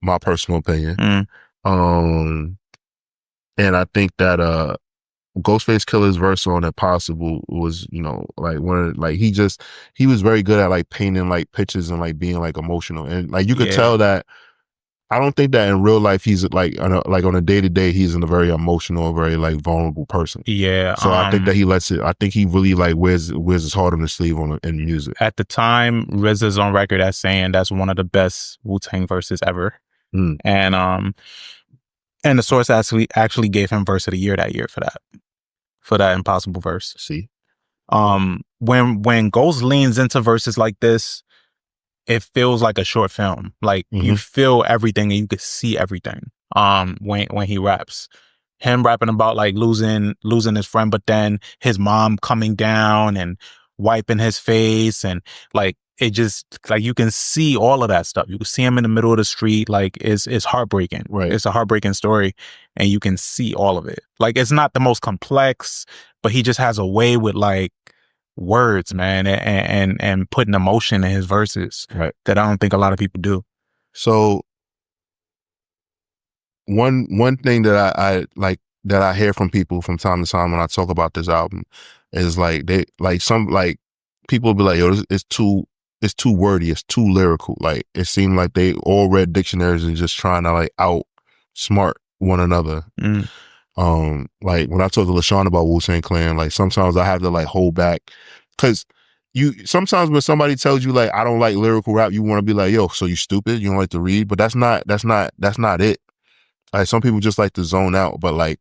my personal opinion. And I think that Ghostface Killer's verse on Impossible was, like he was very good at like painting like pictures and like being like emotional. And like you could tell that I don't think that in real life he's like on a day-to-day he's a very emotional, very like vulnerable person. Yeah. So I think that he lets it. I think he really like wears his heart on his sleeve in music. At the time, RZA's on record as saying that's one of the best Wu-Tang verses ever. And the Source actually gave him verse of the year that year for that Impossible verse. See, when Ghost leans into verses like this, it feels like a short film. Like you feel everything and you could see everything. When he raps, him rapping about like losing his friend, but then his mom coming down and wiping his face, and like it just like you can see all of that stuff. You can see him in the middle of the street. Like it's heartbreaking. Right. It's a heartbreaking story, and you can see all of it. Like it's not the most complex, but he just has a way with like words, man, and putting emotion in his verses that I don't think a lot of people do. So one thing that I like that I hear from people from time to time when I talk about this album is like they like some like people be like, yo, it's too wordy, it's too lyrical. Like it seemed like they all read dictionaries and just trying to like outsmart one another. Like when I talk to LaShawn about Wu-Tang Clan, like sometimes I have to like hold back because sometimes when somebody tells you like I don't like lyrical rap, you want to be like, yo, so you stupid, you don't like to read, but that's not it. Like some people just like to zone out, but like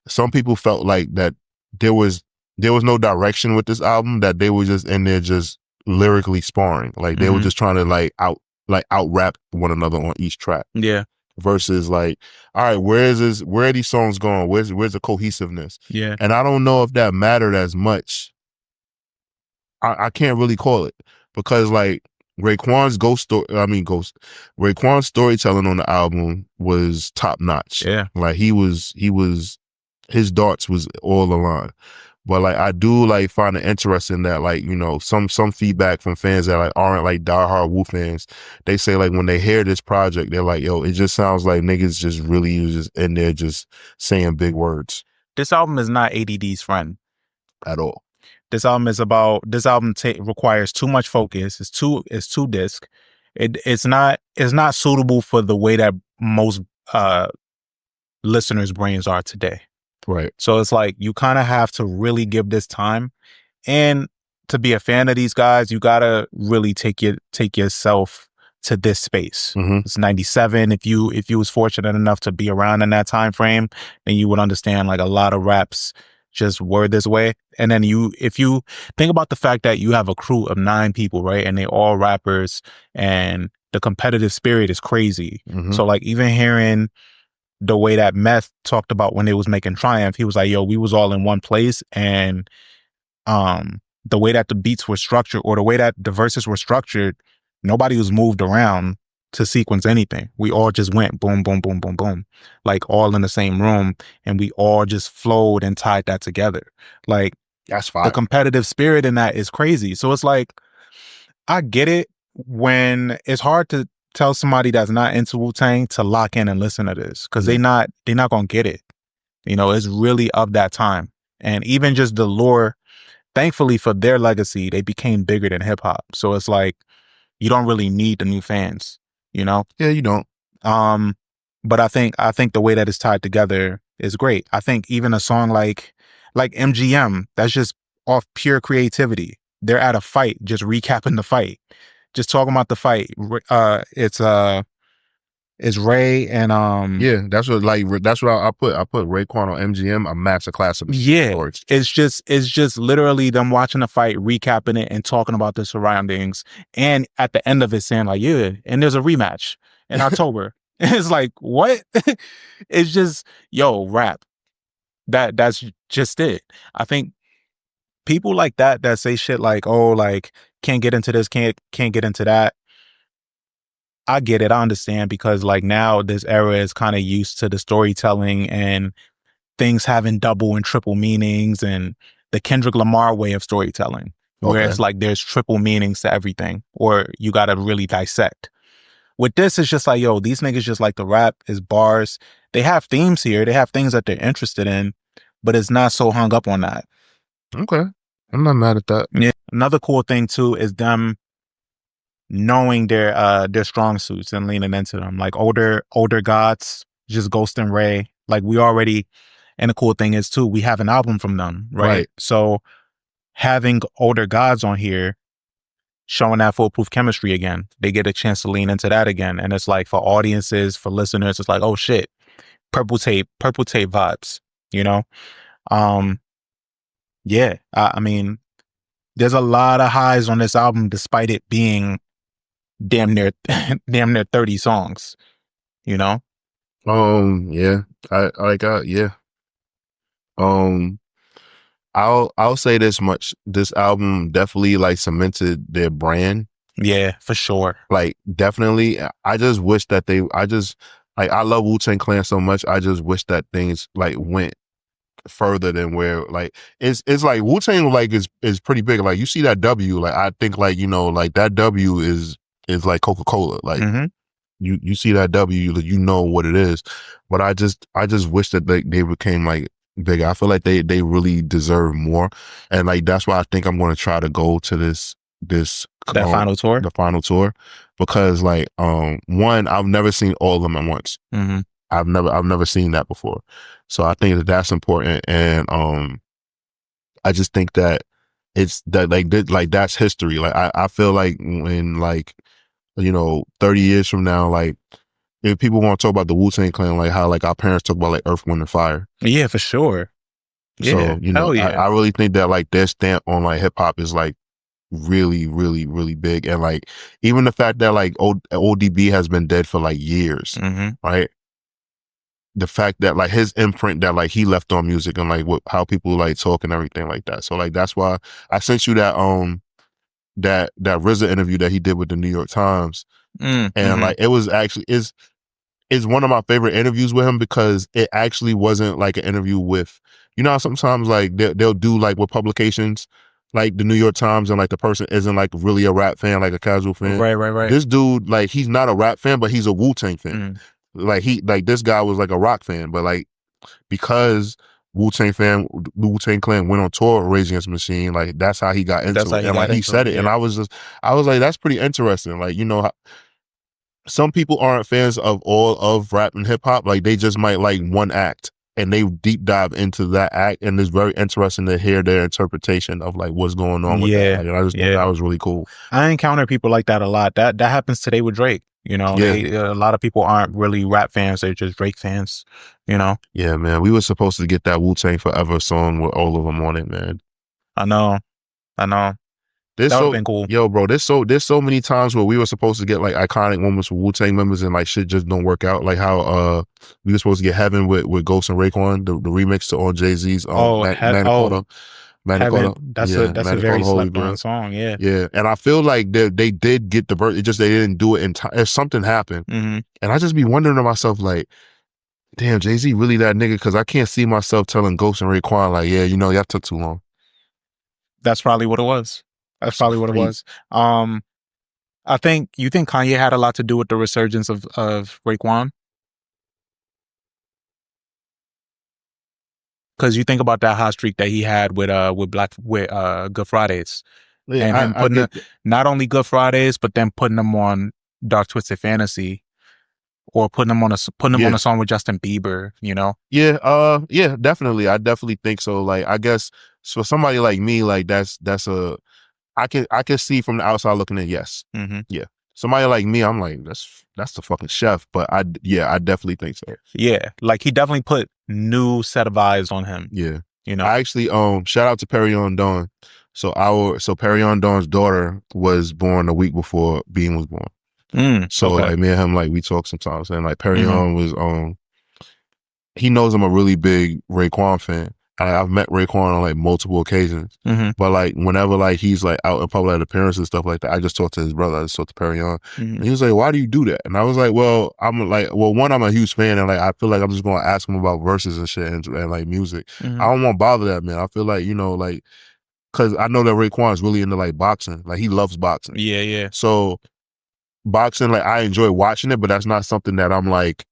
some people felt like that there was no direction with this album, that they were just in there just lyrically sparring. Like they were just trying to out rap one another on each track. Yeah. Versus like, all right, where are these songs going? Where's the cohesiveness? Yeah. And I don't know if that mattered as much. I can't really call it because like Raekwon's Raekwon's storytelling on the album was top notch. Yeah. Like his darts was all aligned. But like I do like find it interesting that like, some feedback from fans that like aren't like diehard Wu fans, they say like when they hear this project, they're like, yo, it just sounds like niggas just really just in there just saying big words. This album is not ADD's friend at all. This album requires too much focus. It's two disc. It's not suitable for the way that most listeners' brains are today. Right. So it's like you kind of have to really give this time, and to be a fan of these guys, you gotta really take yourself to this space. Mhm. It's 97. If you was fortunate enough to be around in that time frame, then you would understand like a lot of raps just were this way. And then if you think about the fact that you have a crew of 9 people, right? And they all rappers, and the competitive spirit is crazy. Mhm. So like even hearing the way that Meth talked about when they was making Triumph, he was like, yo, we was all in one place, and the way that the beats were structured, or the way that the verses were structured, nobody was moved around to sequence anything. We all just went boom, boom, boom, boom, boom, like all in the same room, and we all just flowed and tied that together. Like That's the fire. competitive spirit in that is crazy. So it's like, I get it when it's hard to tell somebody that's not into Wu-Tang to lock in and listen to this, because Yeah. they're not gonna get it. You know, it's really of that time. And even just the lore, thankfully for their legacy, they became bigger than hip hop. So it's like, you don't really need the new fans, you know? Yeah, you don't. But I think the way that it's tied together is great. I think even a song like MGM, that's just off pure creativity. They're at a fight, just recapping the fight, just talking about the fight. It's Ray and Yeah, that's what I put. I put Raekwon on MGM, a master class of yeah, stories. it's just literally them watching the fight, recapping it, and talking about the surroundings, and at the end of it saying like, yeah, and there's a rematch in October. It's like, what? It's just, yo, rap. That's just it. I think people like that say shit like, oh, like, can't get into this, can't get into that. I get it. I understand, because like now this era is kind of used to the storytelling and things having double and triple meanings, and the Kendrick Lamar way of storytelling, where Okay. it's like there's triple meanings to everything, or you got to really dissect. With this, it's just like, yo, these niggas just like to rap, is bars. They have themes here. They have things that they're interested in, but it's not so hung up on that. Okay. I'm not mad at that. Yeah. Another cool thing too is them knowing their strong suits and leaning into them. Like older gods, just Ghost and Ray. Like we already, and the cool thing is too, we have an album from them, right? So having older gods on here, showing that foolproof chemistry again, they get a chance to lean into that again. And it's like, for audiences, for listeners, it's like, oh shit, purple tape vibes, you know? Yeah, I mean, there's a lot of highs on this album, despite it being damn near 30 songs, you know? Yeah. Yeah. I'll say this much. This album definitely like cemented their brand. Yeah, for sure. Like definitely. I just wish that I love Wu-Tang Clan so much. I just wish that things like went further than where like it's like Wu-Tang like is pretty big. Like you see that W, like I think like, you know, like that W is like Coca-Cola. Like you see that W, you know what it is. But I just wish that they became like bigger. I feel like they really deserve more. And like that's why I think I'm gonna try to go to that final tour, the final tour, because like one, I've never seen all of them at once. I've never seen that before. So I think that that's important. And I just think that it's that like that's history. Like I feel like when like, you know, 30 years from now, like if people want to talk about the Wu-Tang Clan, like how like our parents talk about like Earth, Wind and Fire. Yeah, for sure. Yeah, So, you know, I really think that like their stamp on like hip hop is like really, really, really big. And like even the fact that like ODB has been dead for like years, right? The fact that like his imprint that like he left on music and like how people like talk and everything like that. So like that's why I sent you that that RZA interview that he did with the New York Times, and like it was actually is one of my favorite interviews with him, because it actually wasn't like an interview with, you know how sometimes like they'll do like with publications like the New York Times, and like the person isn't like really a rap fan, like a casual fan. Right. This dude, like he's not a rap fan, but he's a Wu-Tang fan. Like this guy was like a rock fan, but like because Wu-Tang Clan went on tour, Rage Against the Machine, like that's how he got into it. And like he said it, and I was like, that's pretty interesting. Like, you know, some people aren't fans of all of rap and hip hop. Like they just might like one act. and they deep dive into that act, and it's very interesting to hear their interpretation of like what's going on with that. Like, I just thought that was really cool. I encounter people like that a lot. That happens today with Drake. You know, a lot of people aren't really rap fans; they're just Drake fans. You know. Yeah, man. We were supposed to get that Wu-Tang Forever song with all of them on it, man. I know. That would have been cool. Yo, bro, there's so many times where we were supposed to get like iconic moments with Wu-Tang members and like shit just don't work out. Like how we were supposed to get Heaven with Ghost and Raekwon, the remix to on Jay-Z's Heaven. That's a very slept on song. Yeah. Yeah. And I feel like they did get the birth. It just they didn't do it in time. If something happened. Mm-hmm. And I just be wondering to myself, like, damn, Jay-Z really that nigga? Because I can't see myself telling Ghost and Raekwon, like, yeah, you know, y'all took too long. That's probably what it was. That's probably what it was. I think Kanye had a lot to do with the resurgence of Raekwon. Because you think about that hot streak that he had with Good Fridays, and him putting not only Good Fridays, but then putting them on Dark Twisted Fantasy, or putting them on a song with Justin Bieber. You know? Yeah, yeah, definitely. I definitely think so. Like, I guess for somebody like me, like that's a I can see from the outside looking in. Yes, yeah. Somebody like me, I'm like, that's the fucking chef. But I definitely think so. Yeah, like he definitely put new set of eyes on him. Yeah, you know. I actually shout out to Perion Dawn. So Perion Dawn's daughter was born a week before Bean was born. So like me and him, like we talk sometimes, and like Perion was he knows I'm a really big Raekwon fan. I've met Raekwon on like multiple occasions, but like whenever like he's like out in public at appearances and stuff like that, I just talk to his brother. I just talk to Perion, and he was like, "Why do you do that?" And I was like, "Well, I'm a huge fan, and like I feel like I'm just gonna ask him about verses and shit and like music. I don't want to bother that man. I feel like like because I know that Raekwon is really into like boxing, like he loves boxing. Yeah. So boxing, like I enjoy watching it, but that's not something that I'm like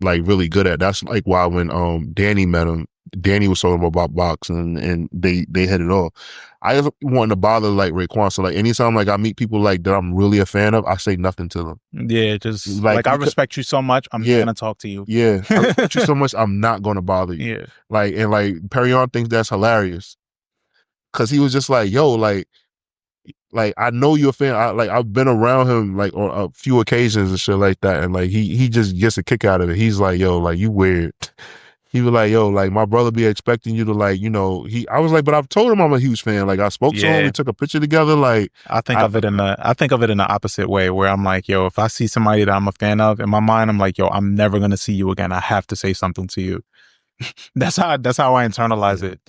really good at. That's like why when Danny met him. Danny was talking about boxing and they hit it off. I just want to bother like Raekwon. So like anytime like I meet people like that I'm really a fan of, I say nothing to them. Yeah, just like I respect you so much, I'm not gonna talk to you. Yeah, I respect you so much, I'm not gonna bother you. Yeah, like and like Perion thinks that's hilarious because he was just like, yo, like I know you're a fan. I've been around him like on a few occasions and shit like that, and like he just gets a kick out of it. He's like, yo, like you weird. He was like, yo, like my brother be expecting you to like, I was like, but I've told him I'm a huge fan. Like I spoke to him, we took a picture together. Like I think of it in the opposite way where I'm like, yo, if I see somebody that I'm a fan of, in my mind, I'm like, yo, I'm never gonna see you again. I have to say something to you. That's how I internalize it.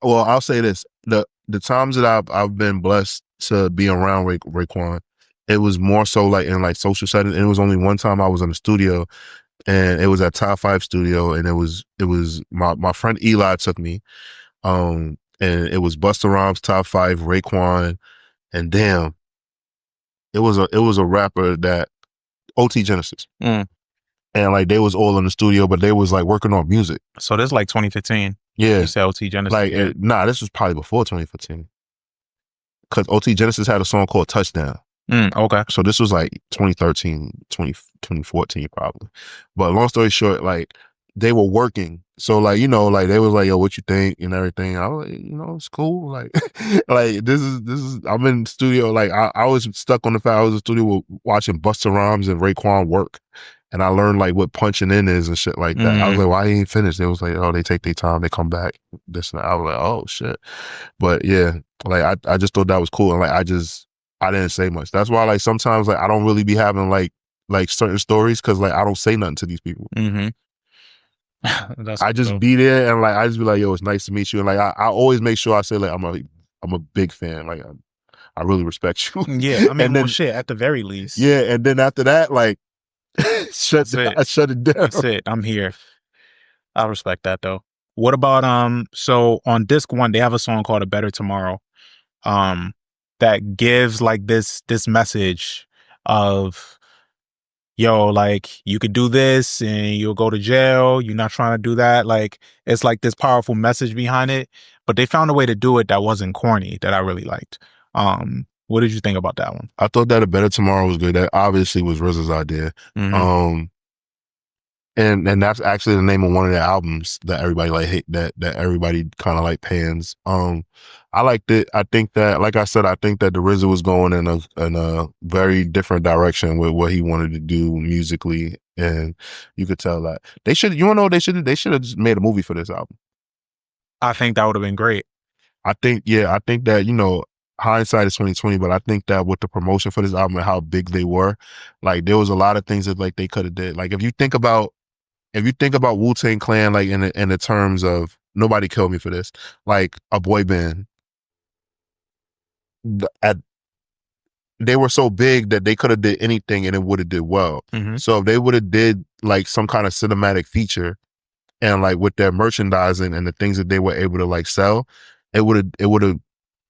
Well, I'll say this: the times that I've been blessed to be around Raekwon, it was more so like in like social settings. And it was only one time I was in the studio. And it was at Top 5 Studio, and it was my friend Eli took me, and it was Busta Rhymes, Top 5, Raekwon, and damn, it was a rapper that OT Genesis, and like they was all in the studio, but they was like working on music. So this is like 2015. Yeah, you said OT Genesis. Like this was probably before 2015, because OT Genesis had a song called Touchdown. Okay. So this was like 2013, 2014 probably. But long story short, like they were working. So like, like they was like, yo, what you think and everything. I was like, it's cool. Like, like this is, I'm in the studio. Like I was stuck on the fact I was in the studio watching Busta Rhymes and Raekwon work. And I learned like what punching in is and shit like that. I was like, why ain't finished? It was like, oh, they take their time, they come back. This and that. I was like, oh shit. But yeah, like I just thought that was cool. And like I didn't say much. That's why like sometimes like I don't really be having like certain stories because like I don't say nothing to these people. I just be there and like I just be like, yo, it's nice to meet you. And like I always make sure I say like I'm a big fan. Like I really respect you. Yeah, I mean, well, shit, at the very least. Yeah, and then after that, like I shut it down. That's it. I'm here. I respect that though. What about so on disc 1 they have a song called A Better Tomorrow. That gives like this message of, yo, like you could do this and you'll go to jail. You're not trying to do that. Like it's like this powerful message behind it, but they found a way to do it that wasn't corny that I really liked. What did you think about that one? I thought that A Better Tomorrow was good. That obviously was RZA's idea. And that's actually the name of one of the albums that everybody like hate, that everybody kind of like pans. I liked it. I think that, like I said, I think that the RZA was going in a very different direction with what he wanted to do musically, and you could tell that they should. You wanna know what they should have just made a movie for this album. I think that would have been great. I think that, hindsight is 2020, but I think that with the promotion for this album and how big they were, like there was a lot of things that like they could have did. Like if you think about Wu-Tang Clan, like in the terms of, nobody kill me for this, like a boy band, at they were so big that they could have did anything and it would have did well. Mhm. So if they would have did like some kind of cinematic feature, and like with their merchandising and the things that they were able to like sell, it would have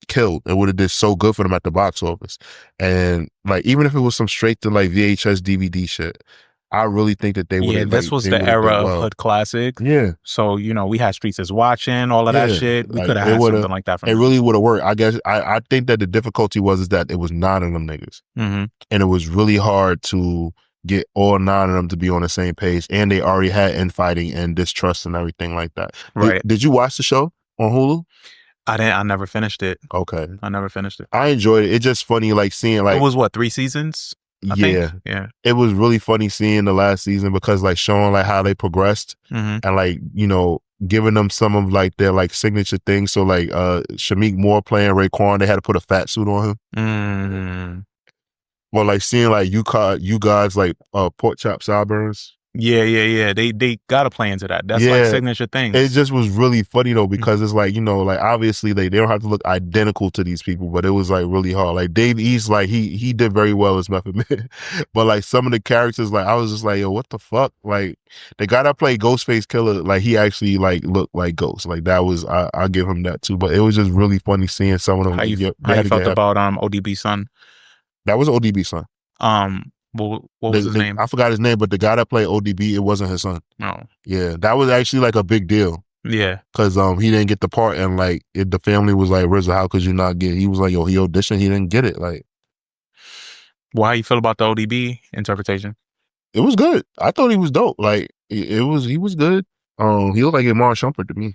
killed. It would have did so good for them at the box office. And like even if it was some straight to like VHS DVD shit, I really think that they would Yeah, have this was they the would have era did of well. hood classic. Yeah. So, we had Streets is Watching, all of that Yeah, shit. We like could have it had would something have, like that from it them. really would have worked. I guess I think that the difficulty is that it was 9 of them niggas, Mm-hmm. and it was really hard to get all 9 of them to be on the same page, and they already had infighting and distrust and everything like that. Right. Did you watch the show on Hulu? I never finished it. Okay, I never finished it. I enjoyed it. It's just funny, like seeing like It was what, 3 seasons? I think? Yeah. It was really funny seeing the last season, because like showing like how they progressed, Mm-hmm. and like, giving them some of like their like signature things. So like Shameik Moore playing Raekwon, they had to put a fat suit on him. Mm. Or like seeing like you guys like pork chop sideburns. Yeah. They gotta play into that. That's like signature things. It just was really funny though, because it's like, like obviously they don't have to look identical to these people, but it was like really hard. Like Dave East, like he did very well as Method Man, but like some of the characters, like I was just like, yo, what the fuck? Like the guy that played Ghostface Killer, like he actually like looked like Ghost. Like that was, I give him that too. But it was just really funny seeing some of them. How you felt about ODB's son? That was ODB's son. What was his name? I forgot his name, but the guy that played ODB, it wasn't his son. No. Yeah, that was actually like a big deal. Yeah, because he didn't get the part, and like the family was like, RZA, how could you not get it? He was like, yo, he auditioned, he didn't get it. Like, well, how you feel about the ODB interpretation? It was good. I thought he was dope. Like he was good. He looked like Amar Shumpert to me.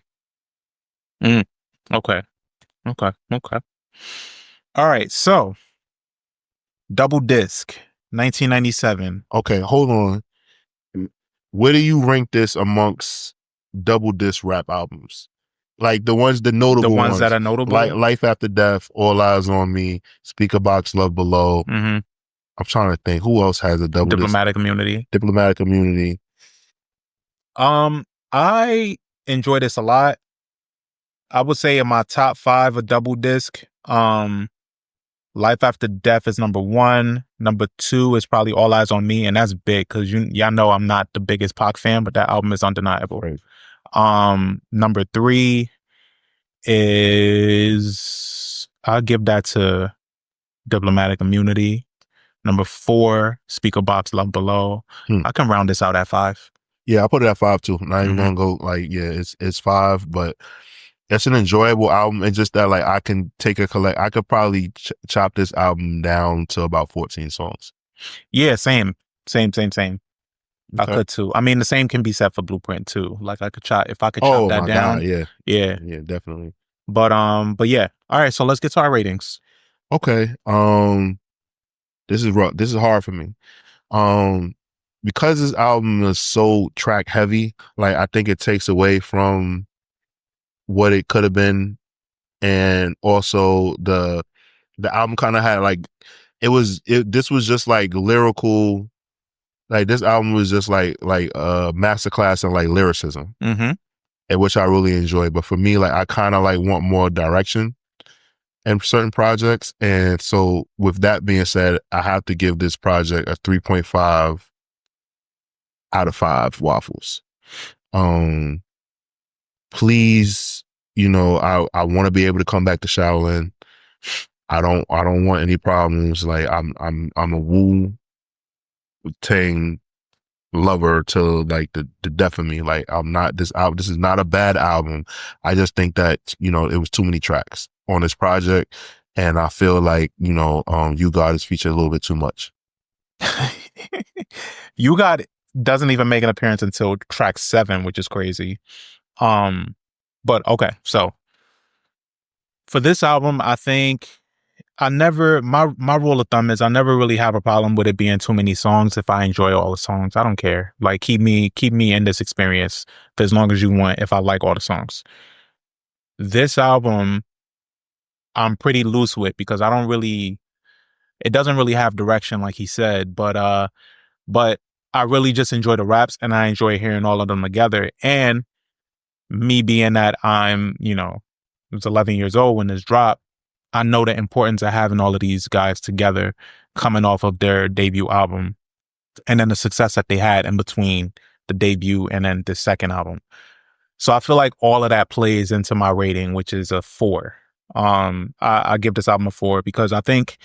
Okay. All right, so Double Disc, 1997. Okay, hold on. Where do you rank this amongst double disc rap albums? Like the notable ones that are notable, like Life After Death, All Eyes on Me, Speaker Box, Love Below. Mm-hmm. I'm trying to think who else has a double Diplomatic disc? Immunity. Diplomatic Immunity. I enjoy this a lot. I would say in my top 5 of double disc, Life After Death is number 1. Number 2 is probably All Eyes on Me, and that's big because y'all know I'm not the biggest Pac fan, but that album is undeniable. Right. Number 3 is, I'll give that to Diplomatic Immunity. Number 4, Speaker Box, Love Below. I can round this out at 5. Yeah, I put it at 5 too. Not even gonna go like, it's 5, but it's an enjoyable album. It's just that like I can take I could probably chop this album down to about 14 songs. Yeah, same. Okay. I could too. I mean, the same can be said for Blueprint too. Like I could chop that down. God, yeah, definitely. But yeah. All right, so let's get to our ratings. Okay. This is rough. This is hard for me. Because this album is so track heavy, like I think it takes away from what it could have been, and also the album kind of had like this was just like lyrical, like this album was just like a masterclass in like lyricism, and which I really enjoy. But for me, like I kind of like want more direction in certain projects, and so with that being said, I have to give this project a 3.5 out of 5 waffles. Please, I want to be able to come back to Shaolin. I don't want any problems. Like I'm a Wu-Tang lover to like the death of me. Like I'm not this album. This is not a bad album. I just think that it was too many tracks on this project, and I feel like You God is featured a little bit too much. You Got doesn't even make an appearance until track 7, which is crazy. But okay, so for this album, I think my rule of thumb is I never really have a problem with it being too many songs if I enjoy all the songs. I don't care. Like keep me in this experience for as long as you want if I like all the songs. This album I'm pretty loose with because it doesn't really have direction like he said, but I really just enjoy the raps and I enjoy hearing all of them together. And me being that I'm, I was 11 years old when this dropped, I know the importance of having all of these guys together coming off of their debut album and then the success that they had in between the debut and then the second album. So I feel like all of that plays into my rating, which is a 4. I give this album a 4 because I think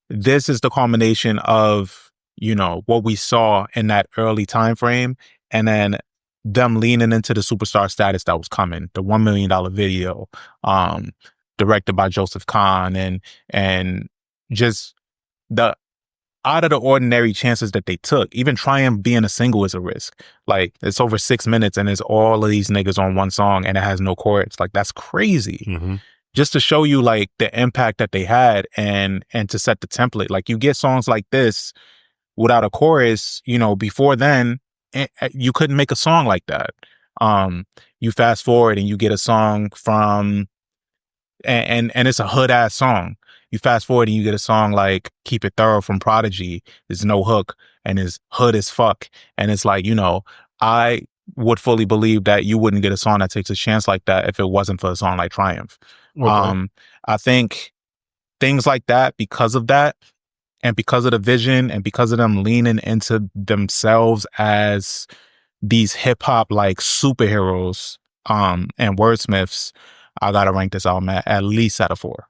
this is the culmination of, what we saw in that early time frame and then them leaning into the superstar status that was coming, the $1 million video, directed by Joseph Kahn and just the out of the ordinary chances that they took. Even Triumph being a single is a risk. Like it's over 6 minutes and it's all of these niggas on one song and it has no chorus. Like that's crazy. Mm-hmm. Just to show you like the impact that they had and to set the template. Like you get songs like this without a chorus, before then you couldn't make a song like that. You fast forward and you get a song from and it's a hood ass song. You fast forward and you get a song like Keep It Thorough from Prodigy. There's no hook and it's hood as fuck. And it's like, I would fully believe that you wouldn't get a song that takes a chance like that if it wasn't for a song like Triumph. Okay. I think things like that, because of that, and because of the vision and because of them leaning into themselves as these hip hop like superheroes, and wordsmiths, I gotta rank this album at least at a 4.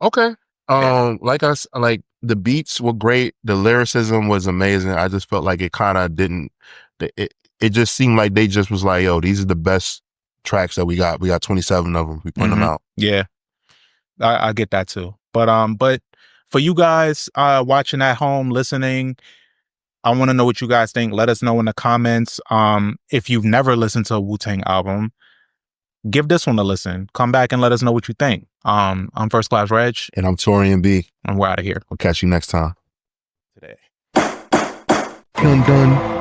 Okay. Like the beats were great. The lyricism was amazing. I just felt like it kind of didn't, it just seemed like they just was like, yo, these are the best tracks that we got. We got 27 of them. We putting them out. Yeah. I get that too. But for you guys watching at home, listening, I want to know what you guys think. Let us know in the comments. If you've never listened to a Wu-Tang album, give this one a listen. Come back and let us know what you think. I'm First Class Regg. And I'm Taurian B. And we're out of here. We'll catch you next time. Today. Dun dun.